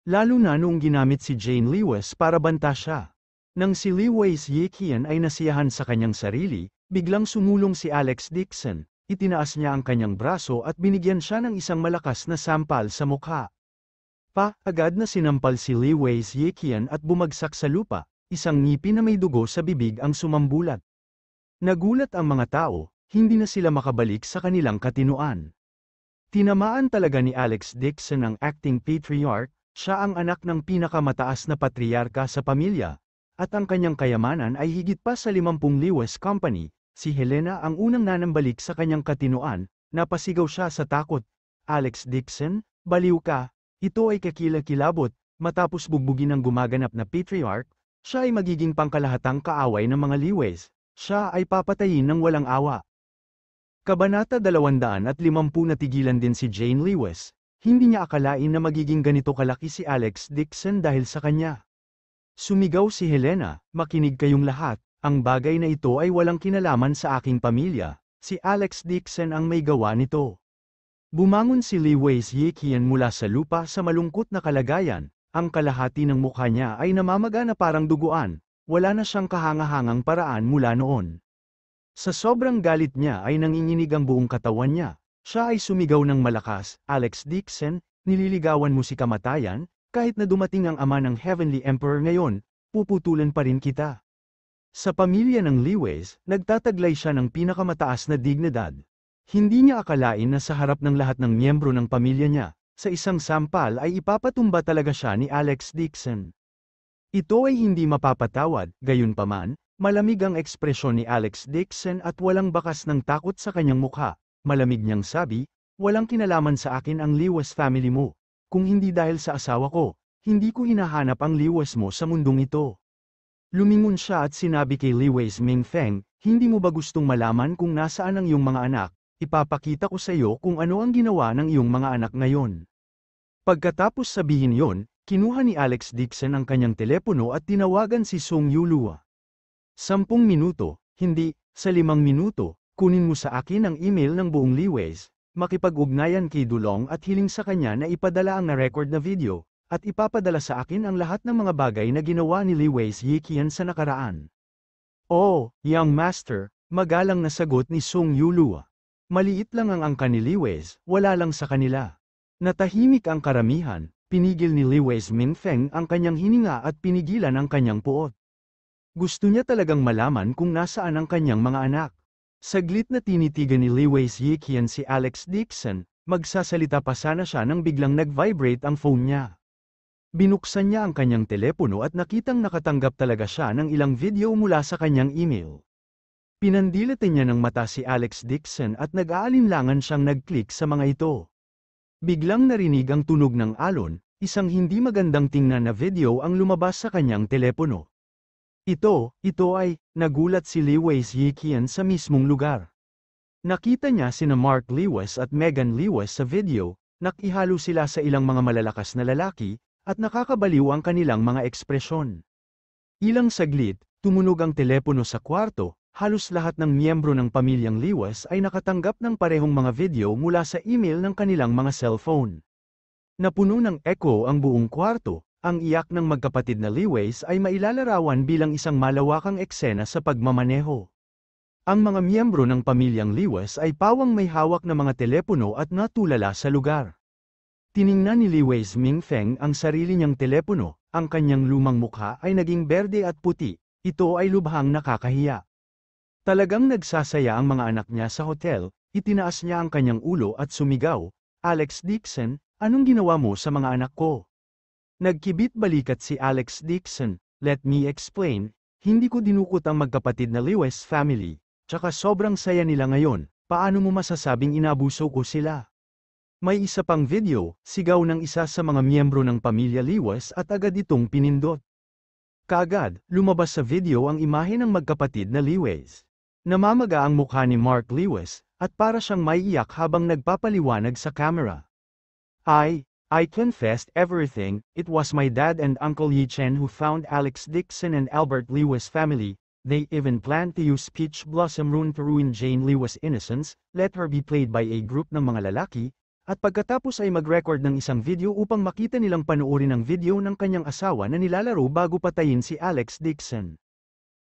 Lalo na noong ginamit si Jane Lewis para banta siya. Nang si Lewis Yekian ay nasiyahan sa kanyang sarili, biglang sumulong si Alex Dixon, itinaas niya ang kanyang braso at binigyan siya ng isang malakas na sampal sa mukha. Agad na sinampal si Lewis Yekian at bumagsak sa lupa, isang ngipin na may dugo sa bibig ang sumambulat. Nagulat ang mga tao, hindi na sila makabalik sa kanilang katinuan. Tinamaan talaga ni Alex Dixon ang acting patriarch, siya ang anak ng pinakamataas na patriarka sa pamilya, at ang kanyang kayamanan ay higit pa sa 50 Lewis Company. Si Helena ang unang nanambalik sa kanyang katinuan, napasigaw siya sa takot. Alex Dixon, baliw ka, ito ay kakilakilabot, matapos bugbugin ng gumaganap na patriarch, siya ay magiging pangkalahatang kaaway ng mga Lewis. Siya ay papatayin ng walang awa. Kabanata 250. Natigilan din si Jane Lewis. Hindi niya akalain na magiging ganito kalaki si Alex Dixon dahil sa kanya. Sumigaw si Helena, makinig kayong lahat, ang bagay na ito ay walang kinalaman sa aking pamilya, si Alex Dixon ang may gawa nito. Bumangon si Lewis Yekian mula sa lupa sa malungkot na kalagayan, ang kalahati ng mukha niya ay namamaga na parang duguan. Wala na siyang kahangahangang paraan mula noon. Sa sobrang galit niya ay nanginginig ang buong katawan niya. Siya ay sumigaw ng malakas, Alex Dixon, nililigawan mo si kamatayan, kahit na dumating ang ama ng Heavenly Emperor ngayon, puputulan pa rin kita. Sa pamilya ng Lewis, nagtataglay siya ng pinakamataas na dignidad. Hindi niya akalain na sa harap ng lahat ng miyembro ng pamilya niya, sa isang sampal ay ipapatumba talaga siya ni Alex Dixon. Ito ay hindi mapapatawad, gayunpaman, malamig ang ekspresyon ni Alex Dixon at walang bakas ng takot sa kanyang mukha. Malamig niyang sabi, walang kinalaman sa akin ang Lewis family mo. Kung hindi dahil sa asawa ko, hindi ko hinahanap ang Lewis mo sa mundong ito. Lumingon siya at sinabi kay Lewis Mingfeng, hindi mo ba gustong malaman kung nasaan ang iyong mga anak? Ipapakita ko sa iyo kung ano ang ginawa ng iyong mga anak ngayon. Pagkatapos sabihin yon, kinuha ni Alex Dixon ang kanyang telepono at tinawagan si Song Yulua. 10 minuto, hindi, sa 5 minuto, kunin mo sa akin ang email ng buong Lewis, makipag-ugnayan kay Dulong at hiling sa kanya na ipadala ang na-record na video, at ipapadala sa akin ang lahat ng mga bagay na ginawa ni Lewis Yikian sa nakaraan. Oh, young master, magalang na sagot ni Song Yulua. Maliit lang ang angka ni Lewis, wala lang sa kanila. Natahimik ang karamihan, pinigil ni Lewis Mingfeng ang kanyang hininga at pinigilan ang kanyang puot. Gusto niya talagang malaman kung nasaan ang kanyang mga anak. Saglit na tinitigan ni Lewis Yikian si Alex Dixon, magsasalita pa sana siya nang biglang nag-vibrate ang phone niya. Binuksan niya ang kanyang telepono at nakitang nakatanggap talaga siya ng ilang video mula sa kanyang email. Pinandilatan niya ng mata si Alex Dixon at nag-aalinlangan siyang nag-click sa mga ito. Biglang narinig ang tunog ng alon, isang hindi magandang tingnan na video ang lumabas sa kanyang telepono. Ito ay, nagulat si Lewis Yikian sa mismong lugar. Nakita niya sina Mark Lewis at Megan Lewis sa video, nakihalo sila sa ilang mga malalakas na lalaki, at nakakabaliw ang kanilang mga ekspresyon. Ilang saglit, tumunog ang telepono sa kwarto, halos lahat ng miyembro ng pamilyang Lewis ay nakatanggap ng parehong mga video mula sa email ng kanilang mga cellphone. Napuno ng echo ang buong kwarto, ang iyak ng magkapatid na Lewis ay mailalarawan bilang isang malawakang eksena sa pagmamaneho. Ang mga miyembro ng pamilyang Lewis ay pawang may hawak na mga telepono at natulala sa lugar. Tiningnan ni Lewis Mingfeng ang sarili niyang telepono, ang kanyang lumang mukha ay naging berde at puti, ito ay lubhang nakakahiya. Talagang nagsasaya ang mga anak niya sa hotel, itinaas niya ang kanyang ulo at sumigaw, Alex Dixon, anong ginawa mo sa mga anak ko? Nagkibit balikat si Alex Dixon, let me explain, hindi ko dinukot ang magkapatid na Lewis family, tsaka sobrang saya nila ngayon, paano mo masasabing inabuso ko sila? May isa pang video, sigaw ng isa sa mga miyembro ng pamilya Lewis at agad itong pinindot. Kaagad, lumabas sa video ang imahe ng magkapatid na Lewis. Namamaga ang mukha ni Mark Lewis, at para siyang maiiyak habang nagpapaliwanag sa camera. I confessed everything, it was my dad and Uncle Yi Chen who found Alex Dixon and Albert Lewis family, they even planned to use Peach Blossom Rune to ruin Jane Lewis' innocence, let her be played by a group ng mga lalaki, at pagkatapos ay mag-record ng isang video upang makita nilang panuorin ang video ng kanyang asawa na nilalaro bago patayin si Alex Dixon.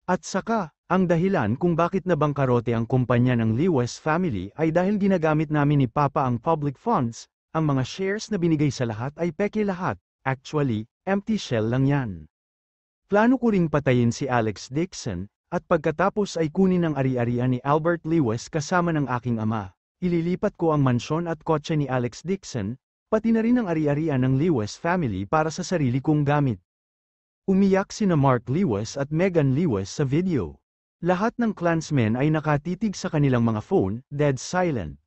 At saka, ang dahilan kung bakit nabangkarote ang kumpanya ng Lewis family ay dahil ginagamit namin ni Papa ang public funds, ang mga shares na binigay sa lahat ay peke lahat, actually, empty shell lang yan. Plano ko ring patayin si Alex Dixon, at pagkatapos ay kunin ang ari-arian ni Albert Lewis kasama ng aking ama. Ililipat ko ang mansyon at kotse ni Alex Dixon, pati na rin ang ari-arian ng Lewis family para sa sarili kong gamit. Umiyak sina Mark Lewis at Megan Lewis sa video. Lahat ng clansmen ay nakatitig sa kanilang mga phone, dead silent.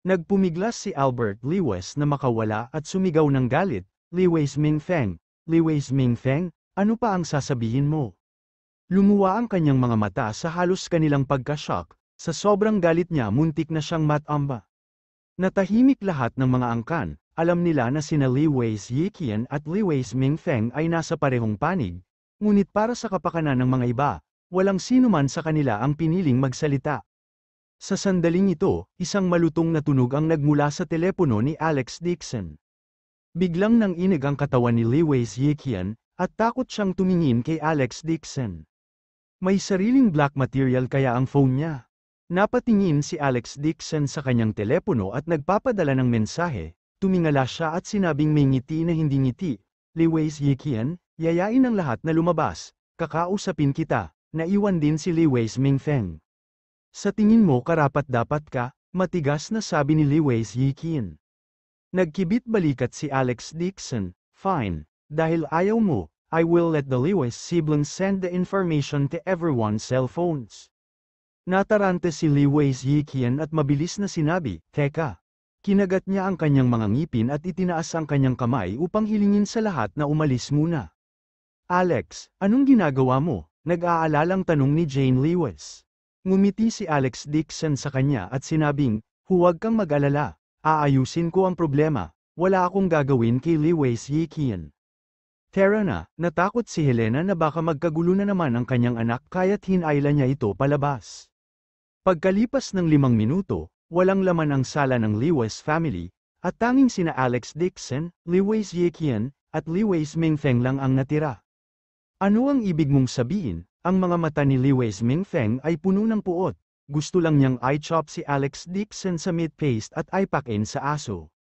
Nagpumiglas si Albert Lewis na makawala at sumigaw ng galit, Lewis Mingfeng, ano pa ang sasabihin mo? Lumuwa ang kanyang mga mata sa halos kanilang pagka-shock. Sa sobrang galit niya muntik na siyang matamba. Natahimik lahat ng mga angkan, alam nila na sina Lewis Yikian at Lewis Mingfeng ay nasa parehong panig, ngunit para sa kapakanan ng mga iba, walang sino man sa kanila ang piniling magsalita. Sa sandaling ito, isang malutong na tunog ang nagmula sa telepono ni Alex Dixon. Biglang nanginig ang katawan ni Lewis Yikian, at takot siyang tumingin kay Alex Dixon. May sariling black material kaya ang phone niya. Napatingin si Alex Dixon sa kanyang telepono at nagpapadala ng mensahe, tumingala siya at sinabing may ngiti na hindi ngiti, Liwei Yiqian, yayain ang lahat na lumabas, kakausapin kita, naiwan din si Liwei Mingfeng. Sa tingin mo karapat-dapat ka, matigas na sabi ni Liwei Yiqian. Nagkibit balikat si Alex Dixon, fine, dahil ayaw mo, I will let the Liwei siblings send the information to everyone's cell phones. Natarante si Liwei Yiqian at mabilis na sinabi, teka. Kinagat niya ang kanyang mga ngipin at itinaas ang kanyang kamay upang hilingin sa lahat na umalis muna. Alex, anong ginagawa mo? Nag-aalalang tanong ni Jane Lewis. Ngumiti si Alex Dixon sa kanya at sinabing, huwag kang mag-alala, aayusin ko ang problema, wala akong gagawin kay Liwei Yiqian. Tara na, natakot si Helena na baka magkagulo na naman ang kanyang anak kaya't hinayla niya ito palabas. Pagkalipas ng 5 minuto, walang laman ang sala ng Liwei family, at tanging sina Alex Dixon, Liwei Yiqian, at Liwei Mingfeng lang ang natira. Ano ang ibig mong sabihin? Ang mga mata ni Liwei Mingfeng ay puno ng puot, gusto lang niyang i-chop si Alex Dixon sa meat paste at i-pack-in sa aso.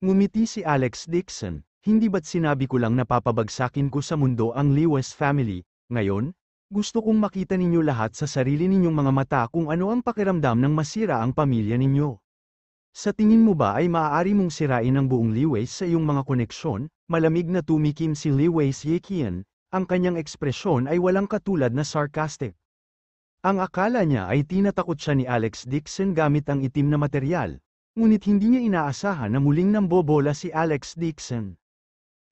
Ngumiti si Alex Dixon, hindi ba't sinabi ko lang na papabagsakin ko sa mundo ang Liwei family, ngayon? Gusto kong makita ninyo lahat sa sarili ninyong mga mata kung ano ang pakiramdam ng masira ang pamilya ninyo. Sa tingin mo ba ay maaari mong sirain ang buong Liwei sa iyong mga koneksyon? Malamig na tumikim si Liwei Yiqian, ang kanyang ekspresyon ay walang katulad na sarcastic. Ang akala niya ay tinatakot siya ni Alex Dixon gamit ang itim na materyal, ngunit hindi niya inaasahan na muling nambobola si Alex Dixon.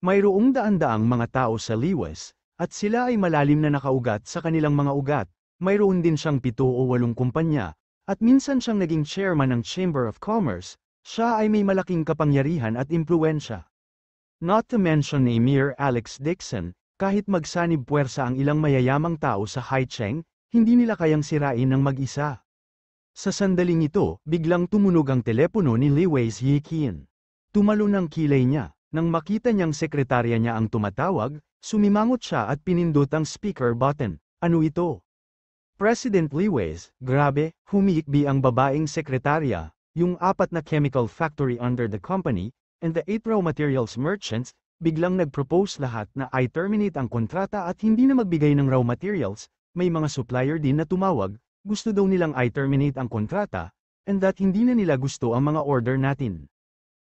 Mayroong daan-daang mga tao sa Liwei, at sila ay malalim na nakaugat sa kanilang mga ugat, mayroon din siyang 7 o 8 kumpanya, at minsan siyang naging chairman ng Chamber of Commerce, siya ay may malaking kapangyarihan at impluwensya. Not to mention ni Mayor Alex Dixon, kahit magsanib puwersa ang ilang mayayamang tao sa Haicheng, hindi nila kayang sirain ng mag-isa. Sa sandaling ito, biglang tumunog ang telepono ni Liwei Yiqian. Tumalon ang kilay niya, nang makita niyang sekretarya niya ang tumatawag, sumimangot siya at pinindot ang speaker button. Ano ito? President Liwei, grabe, humiikbi ang babaeng sekretarya, yung 4 na chemical factory under the company, and the 8 raw materials merchants, biglang nag-propose lahat na i-terminate ang kontrata at hindi na magbigay ng raw materials, may mga supplier din na tumawag, gusto daw nilang i-terminate ang kontrata, and that hindi na nila gusto ang mga order natin.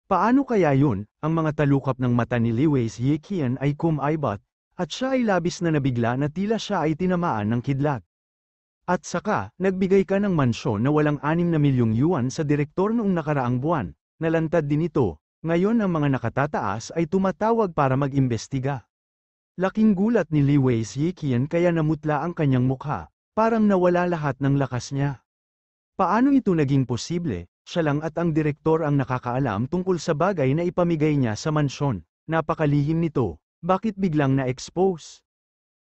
Paano kaya yun? Ang mga talukap ng mata ni Liwei Yiqian ay kumaibot, at siya ay labis na nabigla na tila siya ay tinamaan ng kidlat. At saka, nagbigay ka ng mansyon na walang 6 na milyong yuan sa direktor noong nakaraang buwan, nalantad din ito, ngayon ang mga nakatataas ay tumatawag para mag-imbestiga. Laking gulat ni Liwei Yiqian kaya namutla ang kanyang mukha, parang nawala lahat ng lakas niya. Paano ito naging posible? Siya lang at ang direktor ang nakakaalam tungkol sa bagay na ipamigay niya sa mansyon. Napakalihim nito, bakit biglang na-expose?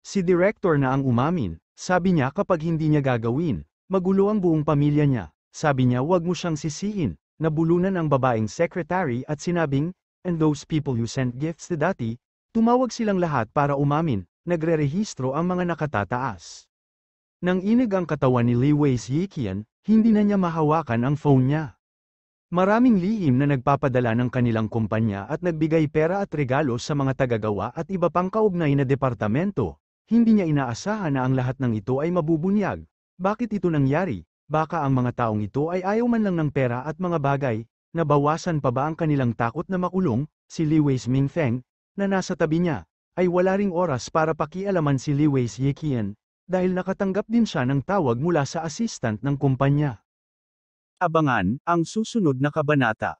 Si direktor na ang umamin, sabi niya kapag hindi niya gagawin, magulo ang buong pamilya niya. Sabi niya wag mo siyang sisihin, nabulunan ang babaeng secretary at sinabing, and those people who sent gifts to dati, tumawag silang lahat para umamin, nagre-rehistro ang mga nakatataas. Nang inig ang katawan ni Liwei Yiqian, hindi na niya mahawakan ang phone niya. Maraming lihim na nagpapadala ng kanilang kumpanya at nagbigay pera at regalo sa mga tagagawa at iba pang kaugnay na departamento. Hindi niya inaasahan na ang lahat ng ito ay mabubunyag. Bakit ito nangyari? Baka ang mga taong ito ay ayaw man lang ng pera at mga bagay. Nabawasan pa ba ang kanilang takot na makulong? Si Liwei Mingfeng, na nasa tabi niya, ay wala ring oras para pakialaman si Liwei Yiqian, dahil nakatanggap din siya ng tawag mula sa assistant ng kumpanya. Abangan ang susunod na kabanata.